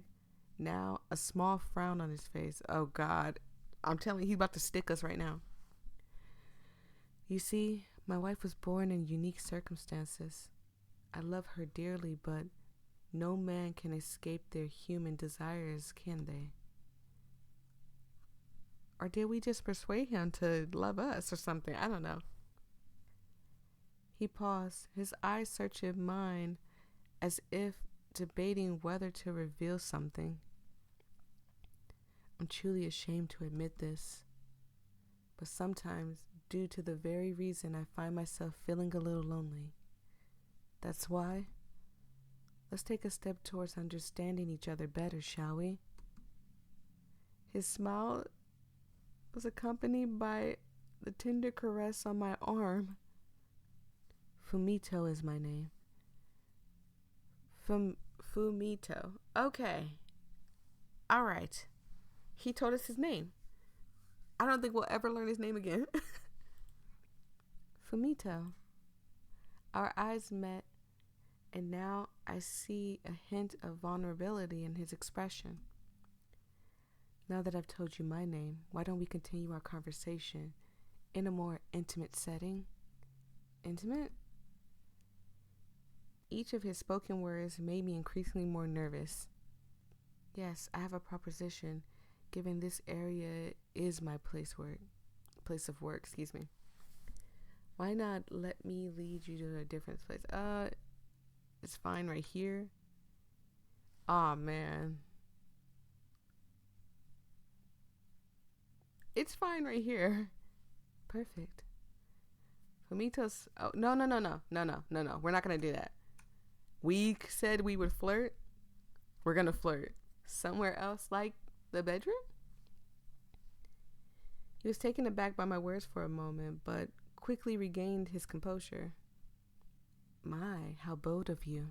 now a small frown on his face. Oh God, I'm telling you, he's about to stick us right now. You see, my wife was born in unique circumstances. I love her dearly, but no man can escape their human desires, can they? Or did we just persuade him to love us or something? I don't know. He paused, his eyes searching mine as if debating whether to reveal something. I'm truly ashamed to admit this, but sometimes, due to the very reason, I find myself feeling a little lonely. That's why. Let's take a step towards understanding each other better, shall we? His smile was accompanied by the tender caress on my arm. Fumito is my name. Fumito. Okay. All right. He told us his name. I don't think we'll ever learn his name again. Fumito. Our eyes met, and now I see a hint of vulnerability in his expression. Now that I've told you my name, why don't we continue our conversation in a more intimate setting? Intimate? Each of his spoken words made me increasingly more nervous. Yes, I have a proposition, given this area is my place of work. Why not let me lead you to a different place? It's fine right here. Aw, man. It's fine right here. Perfect. Fumito's. Oh, no. We're not gonna do that. We said we would flirt. We're gonna flirt. Somewhere else, like the bedroom? He was taken aback by my words for a moment, but quickly regained his composure. My, how bold of you.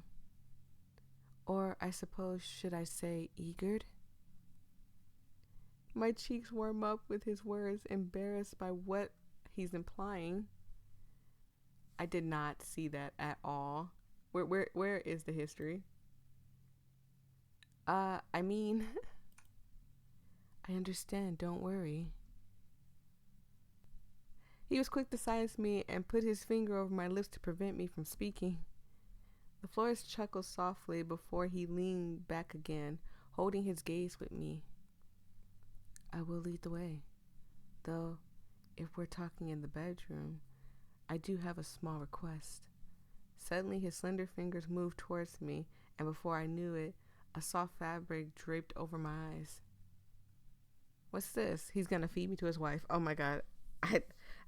Or, I suppose, should I say eager? My cheeks warm up with his words, embarrassed by what he's implying. I did not see that at all. Where is the history? I mean, I understand, don't worry. He was quick to silence me and put his finger over my lips to prevent me from speaking. The florist chuckled softly before he leaned back again, holding his gaze with me. I will lead the way, though if we're talking in the bedroom, I do have a small request. Suddenly his slender fingers moved towards me, and before I knew it, a soft fabric draped over my eyes. What's this? He's gonna feed me to his wife. Oh my God.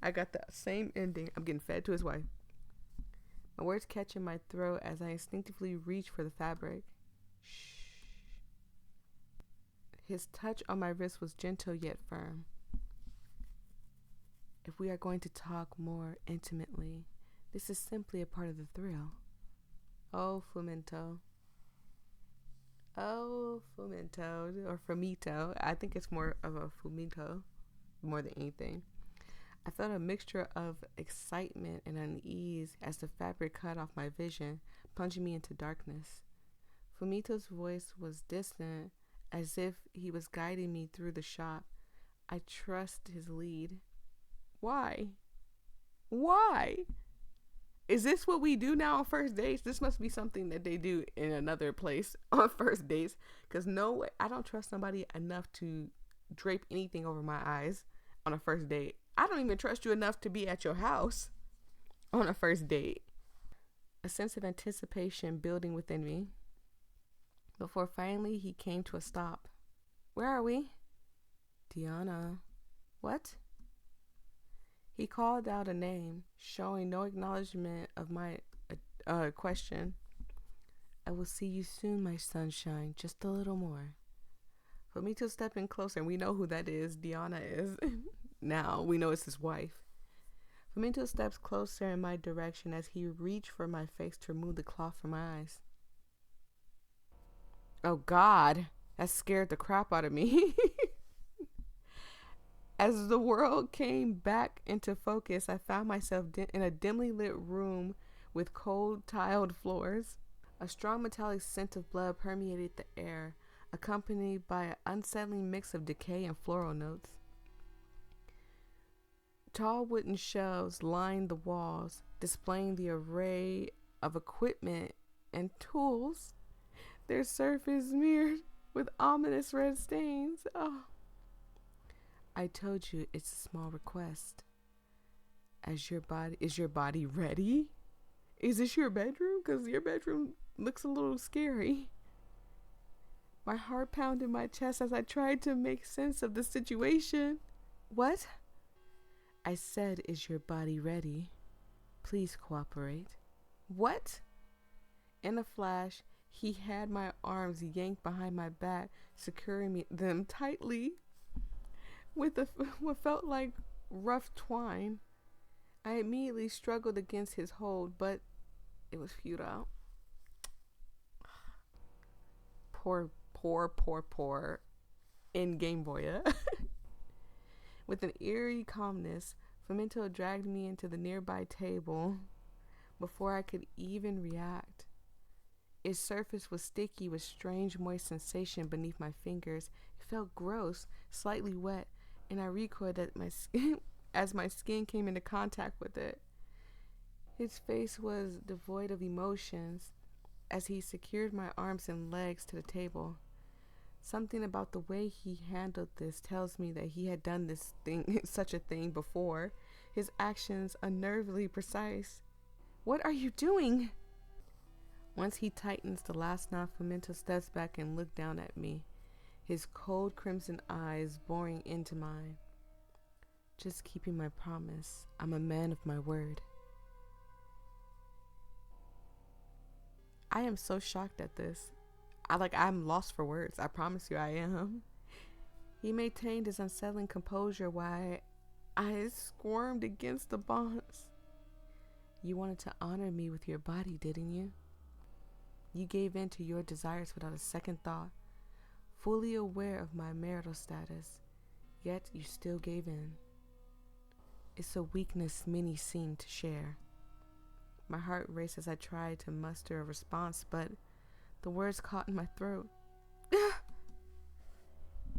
I got the same ending. I'm getting fed to his wife. My words catch in my throat as I instinctively reach for the fabric. Shh. His touch on my wrist was gentle yet firm. If we are going to talk more intimately, this is simply a part of the thrill. Oh, Fumito. Oh, Fumito, or Fumito. I think it's more of a Fumito more than anything. I felt a mixture of excitement and unease as the fabric cut off my vision, plunging me into darkness. Fumito's voice was distant, as if he was guiding me through the shop. I trust his lead. Why? Why? Is this what we do now on first dates? This must be something that they do in another place on first dates. Because no way, I don't trust somebody enough to drape anything over my eyes on a first date. I don't even trust you enough to be at your house on a first date. A sense of anticipation building within me, before finally he came to a stop. Where are we? Diona. What? He called out a name, showing no acknowledgement of my question. I will see you soon, my sunshine, just a little more. For me to step in closer, and we know who that is, Diona is. Now, we know it's his wife. Fumito steps closer in my direction as he reached for my face to remove the cloth from my eyes. Oh God, that scared the crap out of me. As the world came back into focus, I found myself in a dimly lit room with cold tiled floors. A strong metallic scent of blood permeated the air, accompanied by an unsettling mix of decay and floral notes. Tall wooden shelves lined the walls, displaying the array of equipment and tools, their surface smeared with ominous red stains. Oh. I told you it's a small request. Is your body ready? Is this your bedroom? Because your bedroom looks a little scary. My heart pounded in my chest as I tried to make sense of the situation. What? I said, is your body ready? Please cooperate. What? In a flash, he had my arms yanked behind my back, securing them tightly with what felt like rough twine. I immediately struggled against his hold, but it was futile. Poor in Game Voyia. With an eerie calmness, Femento dragged me into the nearby table before I could even react. Its surface was sticky with strange moist sensation beneath my fingers. It felt gross, slightly wet, and I recoiled at my skin as my skin came into contact with it. His face was devoid of emotions as he secured my arms and legs to the table. Something about the way he handled this tells me that he had done such a thing before. His actions unnervingly precise. What are you doing? Once he tightens the last knot, Femento steps back and looked down at me, his cold crimson eyes boring into mine. Just keeping my promise. I'm a man of my word. I am so shocked at this. I'm lost for words. I promise you I am. He maintained his unsettling composure while I squirmed against the bonds. You wanted to honor me with your body, didn't you? You gave in to your desires without a second thought, fully aware of my marital status, yet you still gave in. It's a weakness many seem to share. My heart raced as I tried to muster a response, but the words caught in my throat.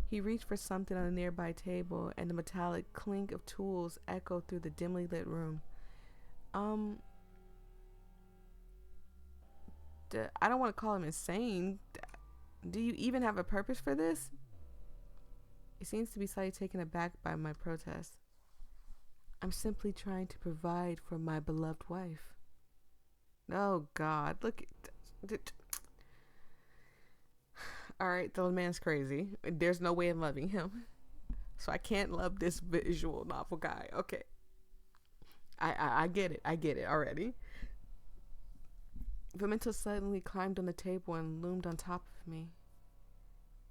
He reached for something on a nearby table, and the metallic clink of tools echoed through the dimly lit room. I don't want to call him insane. Do you even have a purpose for this? He seems to be slightly taken aback by my protest. I'm simply trying to provide for my beloved wife. Oh, God. Look at... Alright, the man's crazy. There's no way of loving him. So I can't love this visual novel guy. Okay. I get it. I get it already. Femento suddenly climbed on the table and loomed on top of me.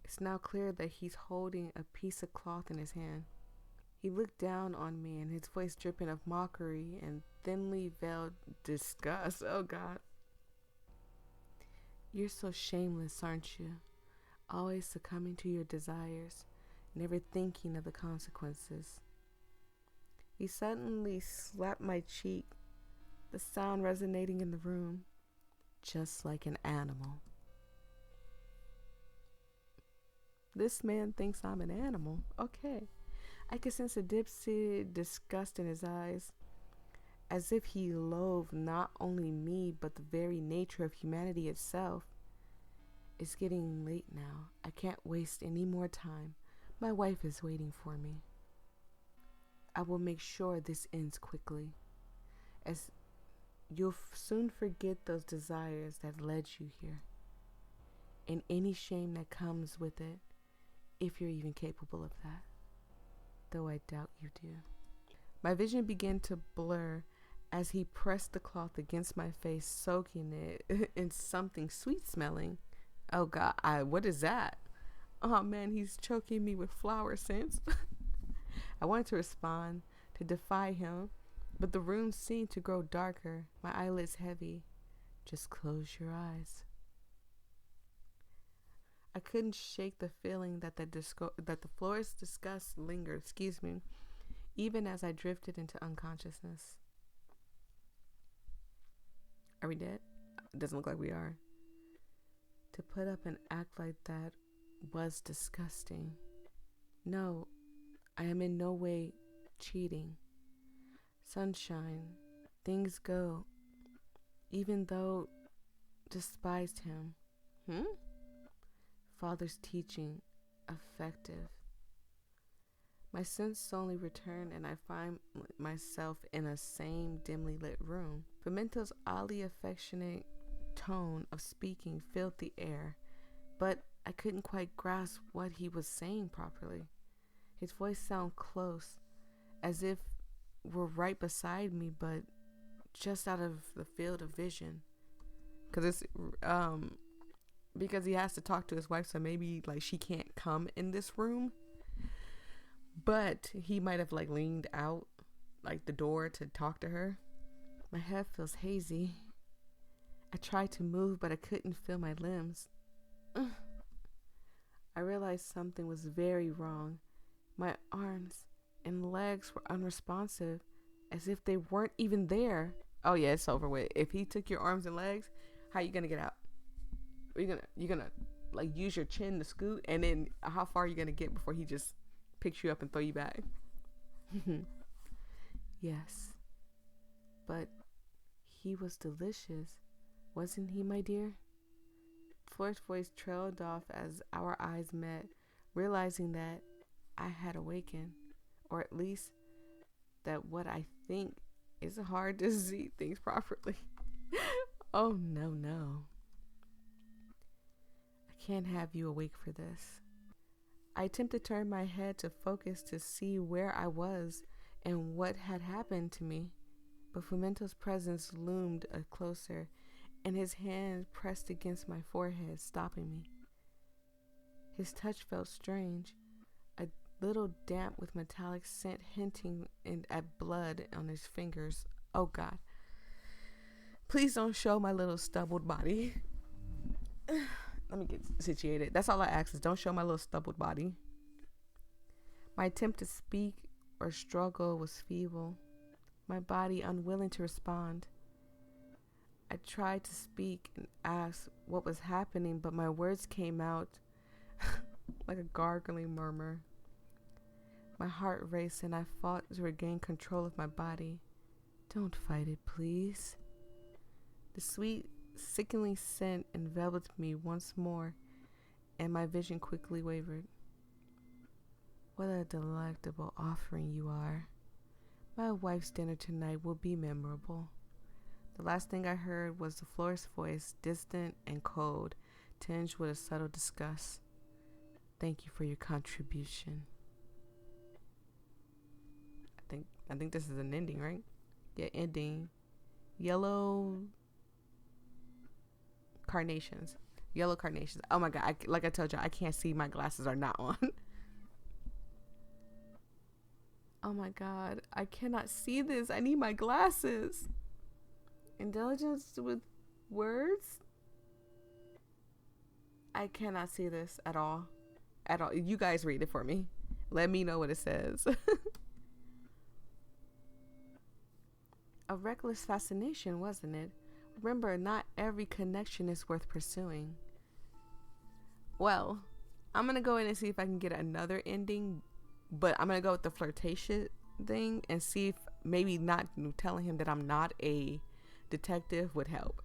It's now clear that he's holding a piece of cloth in his hand. He looked down on me, and his voice dripping of mockery and thinly veiled disgust. Oh, God. You're so shameless, aren't you? Always succumbing to your desires, never thinking of the consequences. He suddenly slapped my cheek, the sound resonating in the room, just like an animal. This man thinks I'm an animal. Okay. I could sense a deep-seated disgust in his eyes, as if he loathed not only me, but the very nature of humanity itself. It's getting late now. I can't waste any more time. My wife is waiting for me. I will make sure this ends quickly, as you'll soon forget those desires that led you here, and any shame that comes with it, if you're even capable of that, though I doubt you do. My vision began to blur as he pressed the cloth against my face, soaking it in something sweet-smelling. Oh, God, what is that? Oh, man, he's choking me with flower scents. I wanted to respond, to defy him, but the room seemed to grow darker, my eyelids heavy. Just close your eyes. I couldn't shake the feeling that the florist's disgust lingered, even as I drifted into unconsciousness. Are we dead? It doesn't look like we are. To put up an act like that was disgusting. No, I am in no way cheating. Sunshine, things go, even though despised him. Father's teaching, effective. My sense only returned and I find myself in a same dimly lit room. Pimento's oddly affectionate tone of speaking filled the air, but I couldn't quite grasp what he was saying properly. His voice sounded close, as if were right beside me, but just out of the field of vision. Because he has to talk to his wife, so maybe like she can't come in this room. But he might have like leaned out like the door to talk to her. My head feels hazy. I tried to move, but I couldn't feel my limbs. I realized something was very wrong. My arms and legs were unresponsive, as if they weren't even there. Oh yeah, it's over with. If he took your arms and legs, how you gonna get out? Are you gonna like use your chin to scoot, and then how far are you gonna get before he just picks you up and throw you back? Yes, but he was delicious, wasn't he, my dear? Floyd's voice trailed off as our eyes met, realizing that I had awakened, or at least that what I think is hard to see things properly. Oh no. I can't have you awake for this. I attempted to turn my head to focus to see where I was and what had happened to me, but Fumento's presence loomed closer, and his hand pressed against my forehead, stopping me. His touch felt strange, a little damp with metallic scent hinting at blood on his fingers. Oh God. Please don't show my little stubbled body. Let me get situated. That's all I ask is don't show my little stubbled body. My attempt to speak or struggle was feeble, my body unwilling to respond. I tried to speak and ask what was happening, but my words came out like a gargling murmur. My heart raced and I fought to regain control of my body. Don't fight it, please. The sweet, sickening scent enveloped me once more, and my vision quickly wavered. What a delectable offering you are. My wife's dinner tonight will be memorable. The last thing I heard was the florist's voice, distant and cold, tinged with a subtle disgust. Thank you for your contribution. I think this is an ending, right? Yeah, ending. Yellow carnations. Oh my God. Like I told you, I can't see. My glasses are not on. Oh my God. I cannot see this. I need my glasses. Intelligence with words? I cannot see this at all. At all. You guys read it for me. Let me know what it says. A reckless fascination, wasn't it? Remember, not every connection is worth pursuing. Well, I'm going to go in and see if I can get another ending, but I'm going to go with the flirtation thing and see if maybe not telling him that I'm not a detective would help.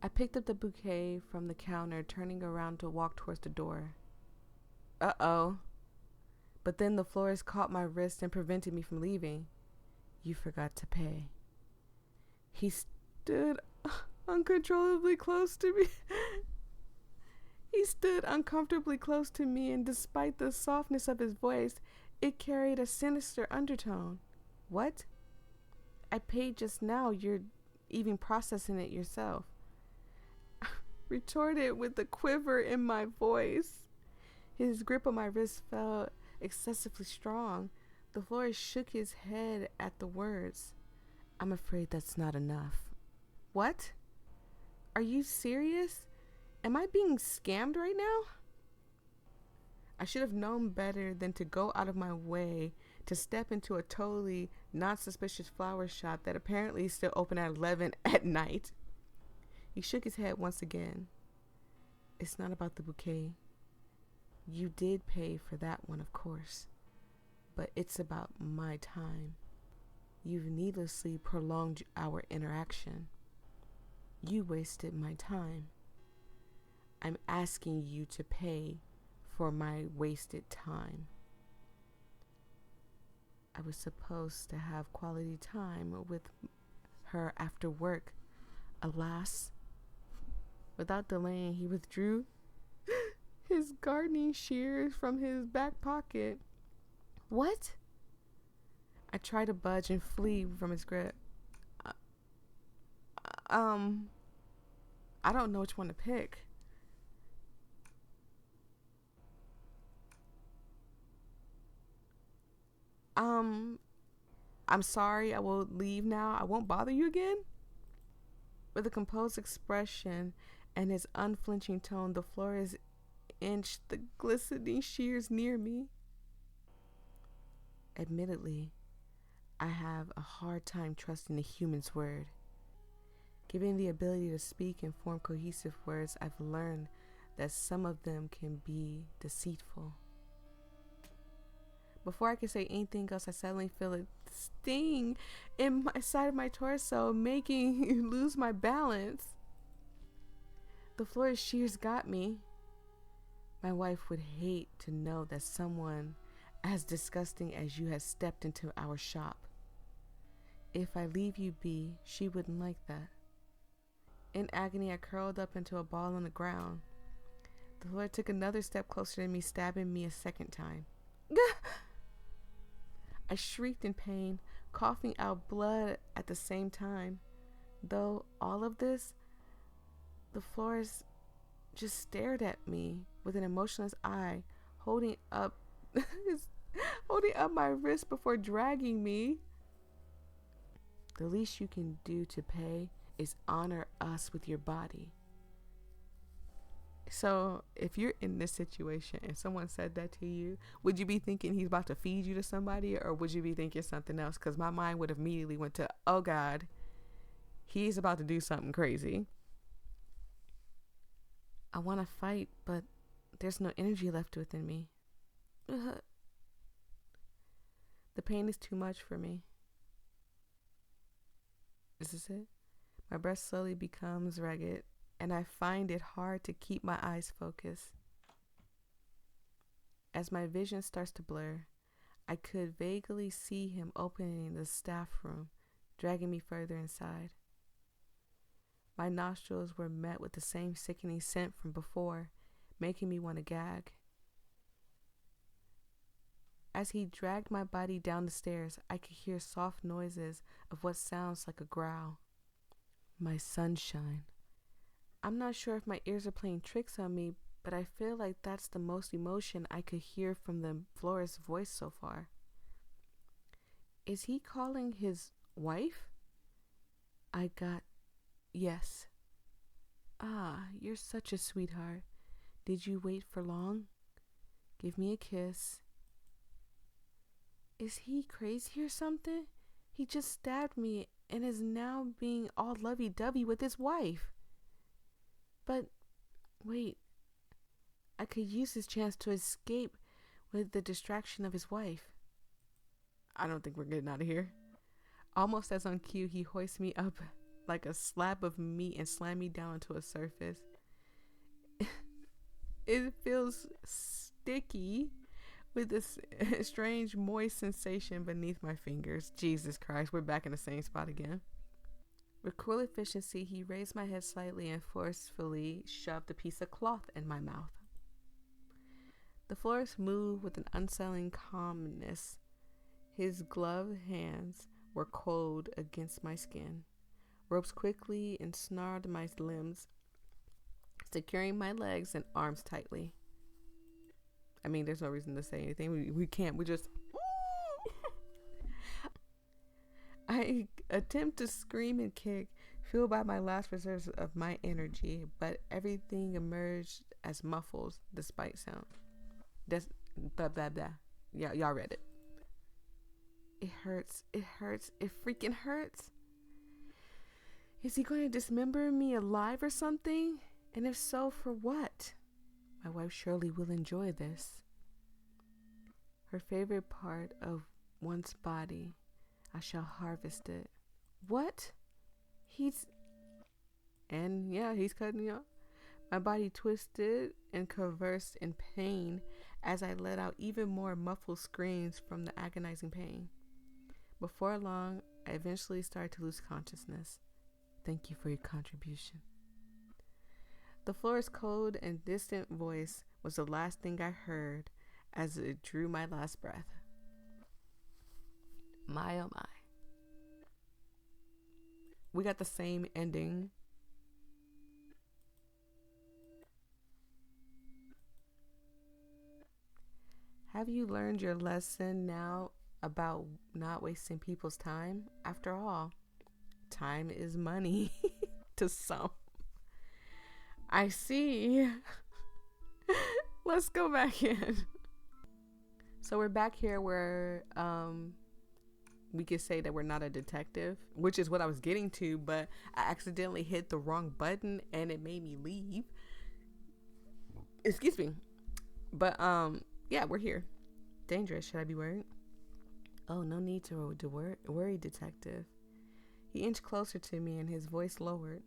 I picked up the bouquet from the counter, turning around to walk towards the door. Uh-oh. But then the florist caught my wrist and prevented me from leaving. You forgot to pay. He stood uncontrollably close to me. He stood uncomfortably close to me, and despite the softness of his voice, it carried a sinister undertone. What? I paid just now. You're even processing it yourself. Retorted with a quiver in my voice. His grip on my wrist felt excessively strong. The florist shook his head at the words. I'm afraid that's not enough. What? Are you serious? Am I being scammed right now? I should have known better than to go out of my way to step into a totally not suspicious flower shop that apparently is still open at 11 at night. He shook his head once again. It's not about the bouquet. You did pay for that one, of course. But it's about my time. You've needlessly prolonged our interaction. You wasted my time. I'm asking you to pay for my wasted time. I was supposed to have quality time with her after work. Alas, without delaying, he withdrew his gardening shears from his back pocket. What? I tried to budge and flee from his grip. I don't know which one to pick. I'm sorry, I will leave now. I won't bother you again. With a composed expression and his unflinching tone, the florist inched the glistening shears near me. Admittedly, I have a hard time trusting a human's word. Given the ability to speak and form cohesive words, I've learned that some of them can be deceitful. Before I can say anything else, I suddenly feel a sting in my side of my torso, making me lose my balance. The florist shears got me. My wife would hate to know that someone as disgusting as you has stepped into our shop. If I leave you be, she wouldn't like that. In agony, I curled up into a ball on the ground. The florist took another step closer to me, stabbing me a second time. I shrieked in pain, coughing out blood at the same time. Though all of this, the florist just stared at me with an emotionless eye, holding up my wrist before dragging me. The least you can do to pay is honor us with your body. So if you're in this situation and someone said that to you, would you be thinking he's about to feed you to somebody, or would you be thinking something else? Because my mind would have immediately went to, oh God, he's about to do something crazy. I want to fight, but there's no energy left within me. The pain is too much for me. Is this it? My breath slowly becomes ragged, and I find it hard to keep my eyes focused. As my vision starts to blur, I could vaguely see him opening the staff room, dragging me further inside. My nostrils were met with the same sickening scent from before, making me want to gag. As he dragged my body down the stairs, I could hear soft noises of what sounds like a growl. My sunshine. I'm not sure if my ears are playing tricks on me, but I feel like that's the most emotion I could hear from the florist's voice so far. Is he calling his wife? Yes. Ah, you're such a sweetheart. Did you wait for long? Give me a kiss. Is he crazy or something? He just stabbed me and is now being all lovey-dovey with his wife. But, wait, I could use this chance to escape with the distraction of his wife. I don't think we're getting out of here. Almost as on cue, he hoists me up like a slab of meat and slams me down to a surface. It feels sticky with this strange moist sensation beneath my fingers. Jesus Christ, we're back in the same spot again. With cruel efficiency, he raised my head slightly and forcefully shoved a piece of cloth in my mouth. The florist moved with an unsettling calmness. His gloved hands were cold against my skin. Ropes quickly ensnarled my limbs, securing my legs and arms tightly. I mean, there's no reason to say anything. We can't. We just... I attempt to scream and kick, fueled by my last reserves of my energy, but everything emerged as muffles despite sound. That's blah blah blah. Yeah, y'all read it. It hurts. It hurts. It freaking hurts. Is he going to dismember me alive or something? And if so, for what? My wife surely will enjoy this. Her favorite part of one's body, I shall harvest it. What? He's cutting me off. My body twisted and convulsed in pain as I let out even more muffled screams from the agonizing pain. Before long, I eventually started to lose consciousness. Thank you for your contribution. The florist's cold and distant voice was the last thing I heard as it drew my last breath. My oh my. We got the same ending. Have you learned your lesson now about not wasting people's time? After all, time is money to some. I see. Let's go back in. So we're back here where we could say that we're not a detective, which is what I was getting to, but I accidentally hit the wrong button and it made me leave. Excuse me. But yeah, we're here. Dangerous. Should I be worried? Oh, no need to worry, detective. He inched closer to me and his voice lowered.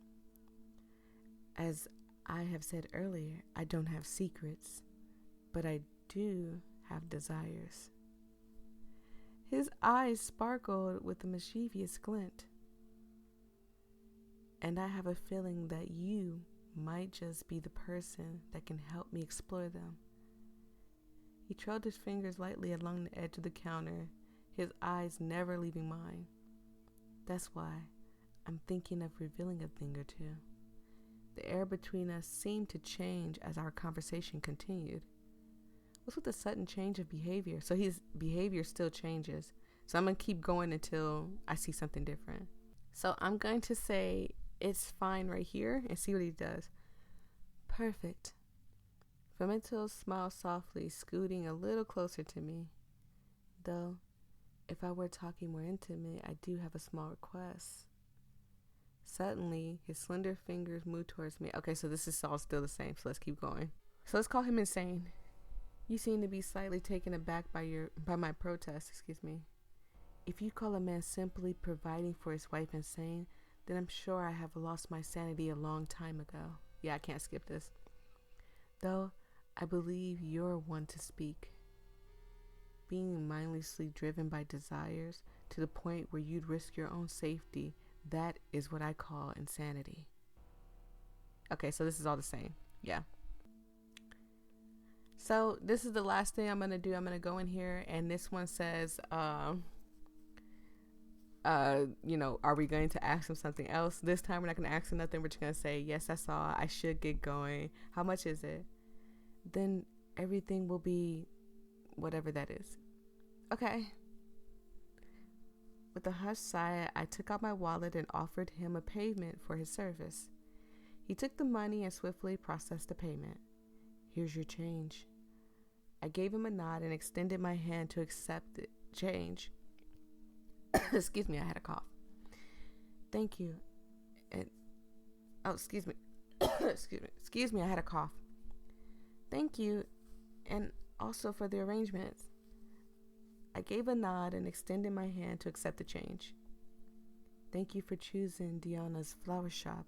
As I have said earlier, I don't have secrets, but I do have desires. His eyes sparkled with a mischievous glint. And I have a feeling that you might just be the person that can help me explore them. He trailed his fingers lightly along the edge of the counter, his eyes never leaving mine. That's why I'm thinking of revealing a thing or two. The air between us seemed to change as our conversation continued. What's with the sudden change of behavior? So his behavior still changes. So I'm going to keep going until I see something different. So I'm going to say it's fine right here and see what he does. Perfect. Femento smiled softly, scooting a little closer to me. Though, if I were talking more intimate, I do have a small request. Suddenly, his slender fingers moved towards me. Okay, so this is all still the same, so let's keep going. So let's call him insane. You seem to be slightly taken aback by my protest, If you call a man simply providing for his wife insane, then I'm sure I have lost my sanity a long time ago. Yeah, I can't skip this. Though, I believe you're one to speak. Being mindlessly driven by desires to the point where you'd risk your own safety, that is what I call insanity. Okay, so this is all the same. Yeah. So this is the last thing I'm going to do. I'm going to go in here and this one says, are we going to ask him something else? This time we're not going to ask him nothing. We're just going to say, yes, I saw. I should get going. How much is it? Then everything will be whatever that is. Okay. With a hushed sigh, I took out my wallet and offered him a payment for his service. He took the money and swiftly processed the payment. Here's your change. I gave him a nod and extended my hand to accept the change. Excuse me, I had a cough. Thank you. Excuse me. Excuse me, I had a cough. Thank you, and also for the arrangements. I gave a nod and extended my hand to accept the change. Thank you for choosing Diona's flower shop.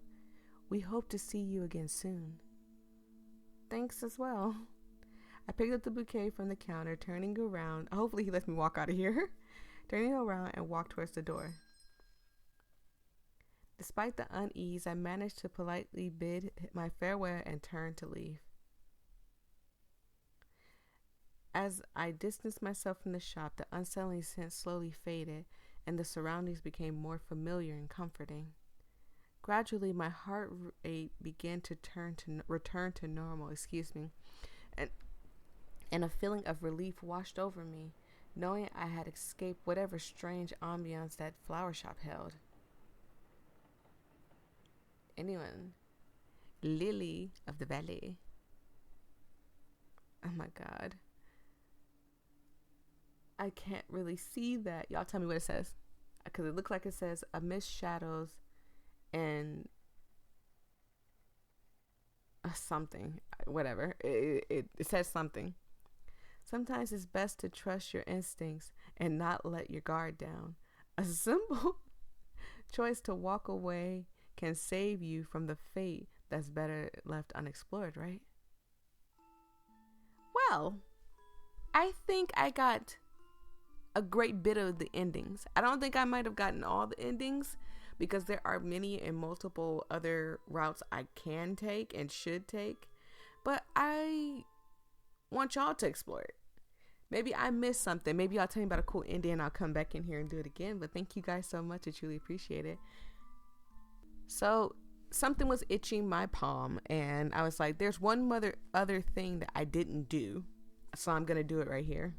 We hope to see you again soon. Thanks as well. I picked up the bouquet from the counter, turning around. Hopefully he lets me walk out of here. Turning around and walked towards the door. Despite the unease, I managed to politely bid my farewell and turn to leave. As I distanced myself from the shop, the unsettling sense slowly faded, and the surroundings became more familiar and comforting. Gradually, my heart rate began to return to normal, and a feeling of relief washed over me, knowing I had escaped whatever strange ambiance that flower shop held. Anyone? Lily of the Valley. Oh my god. I can't really see that. Y'all tell me what it says. Because it looks like it says amidst shadows and something. Whatever. It says something. Sometimes it's best to trust your instincts and not let your guard down. A simple choice to walk away can save you from the fate that's better left unexplored, right? Well, I think I got a great bit of the endings. I don't think I might have gotten all the endings because there are many and multiple other routes I can take and should take. But I want y'all to explore it. Maybe I missed something. Maybe I'll tell you about a cool ending and I'll come back in here and do it again. But thank you guys so much. I truly appreciate it. So something was itching my palm and I was like, there's one other thing that I didn't do. So I'm going to do it right here.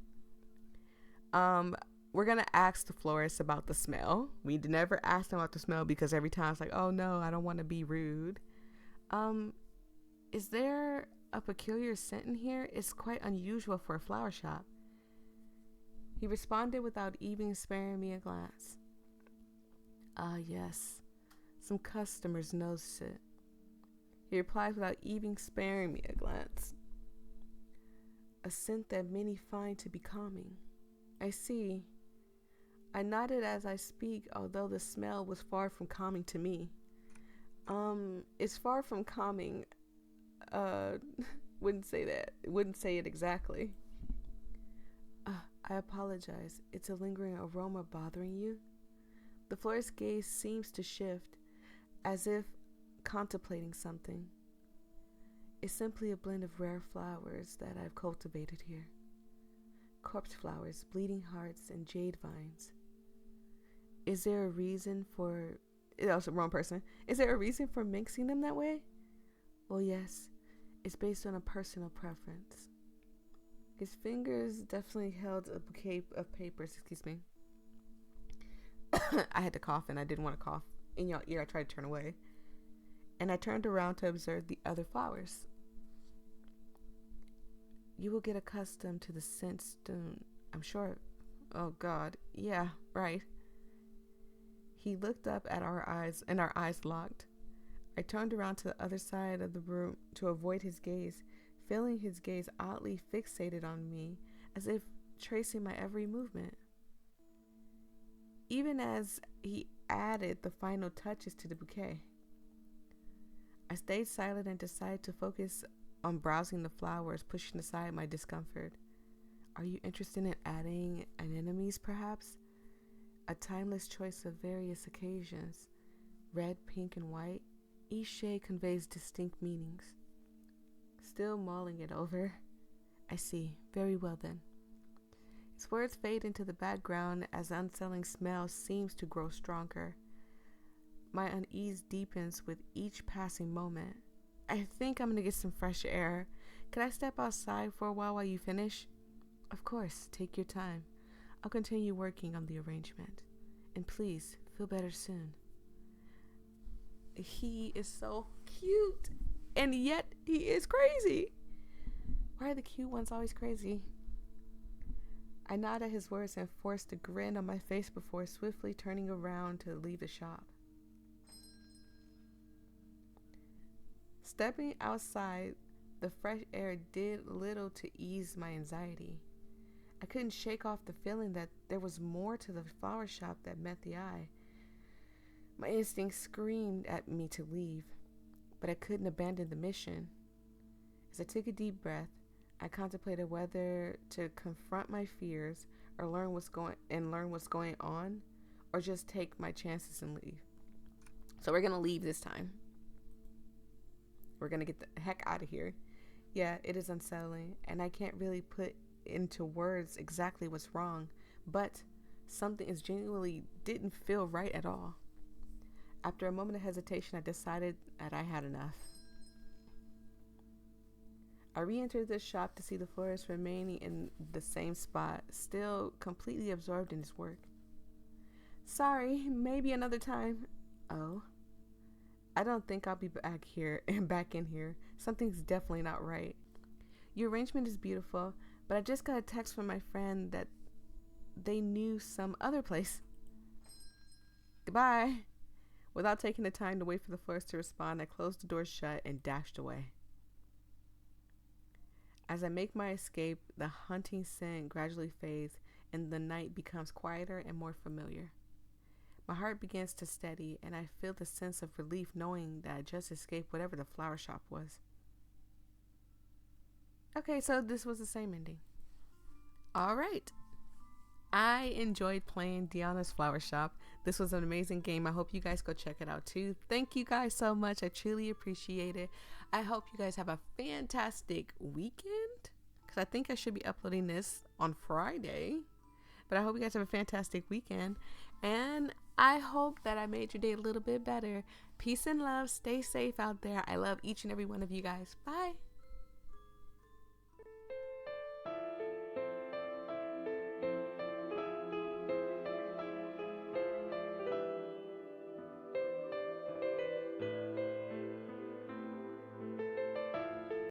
We're going to ask the florist about the smell. We never asked him about the smell because every time it's like, oh no, I don't want to be rude. Is there a peculiar scent in here? It's quite unusual for a flower shop. He responded without even sparing me a glance. Ah, yes. Some customers noticed it. He replied without even sparing me a glance. A scent that many find to be calming. I see. I nodded as I speak, although the smell was far from calming to me. It's far from calming. Wouldn't say that. Wouldn't say it exactly. I apologize. It's a lingering aroma bothering you? The florist's gaze seems to shift, as if contemplating something. It's simply a blend of rare flowers that I've cultivated here. Corpse flowers, bleeding hearts, and jade vines. Is there a reason for... That was the wrong person. Is there a reason for mixing them that way? Well, yes. It's based on a personal preference. His fingers definitely held a bouquet of papers. Excuse me. I had to cough and I didn't want to cough in your ear. I tried to turn away. And I turned around to observe the other flowers. You will get accustomed to the scent soon, I'm sure. Oh God, yeah, right. He looked up at our eyes and our eyes locked. I turned around to the other side of the room to avoid his gaze, feeling his gaze oddly fixated on me, as if tracing my every movement. Even as he added the final touches to the bouquet. I stayed silent and decided to focus on browsing the flowers, pushing aside my discomfort. Are you interested in adding anemones, perhaps? A timeless choice of various occasions. Red, pink, and white. Each shade conveys distinct meanings. Still mulling it over. I see. Very well then. His words fade into the background as the unsettling smell seems to grow stronger. My unease deepens with each passing moment. I think I'm going to get some fresh air. Could I step outside for a while you finish? Of course, take your time. I'll continue working on the arrangement. And please, feel better soon. He is so cute. And yet, he is crazy. Why are the cute ones always crazy? I nodded at his words and forced a grin on my face before swiftly turning around to leave the shop. Stepping outside, the fresh air did little to ease my anxiety. I couldn't shake off the feeling that there was more to the flower shop that met the eye. My instinct screamed at me to leave, but I couldn't abandon the mission. As I took a deep breath, I contemplated whether to confront my fears or learn what's going on, or just take my chances and leave. So we're gonna leave this time. We're gonna get the heck out of here. Yeah, it is unsettling, and I can't really put into words exactly what's wrong, but something is genuinely didn't feel right at all. After a moment of hesitation, I decided that I had enough. I re-entered the shop to see the florist remaining in the same spot, still completely absorbed in his work. Sorry, maybe another time. Oh. I don't think I'll be back here and back in here. Something's definitely not right. Your arrangement is beautiful, but I just got a text from my friend that they knew some other place. Goodbye. Without taking the time to wait for the florist to respond, I closed the door shut and dashed away. As I make my escape, the hunting scent gradually fades and the night becomes quieter and more familiar. My heart begins to steady and I feel the sense of relief knowing that I just escaped whatever the flower shop was. Okay, so this was the same ending. All right. I enjoyed playing Diona's Flower Shop. This was an amazing game. I hope you guys go check it out too. Thank you guys so much. I truly appreciate it. I hope you guys have a fantastic weekend, because I think I should be uploading this on Friday. But I hope you guys have a fantastic weekend. And I hope that I made your day a little bit better. Peace and love. Stay safe out there. I love each and every one of you guys. Bye.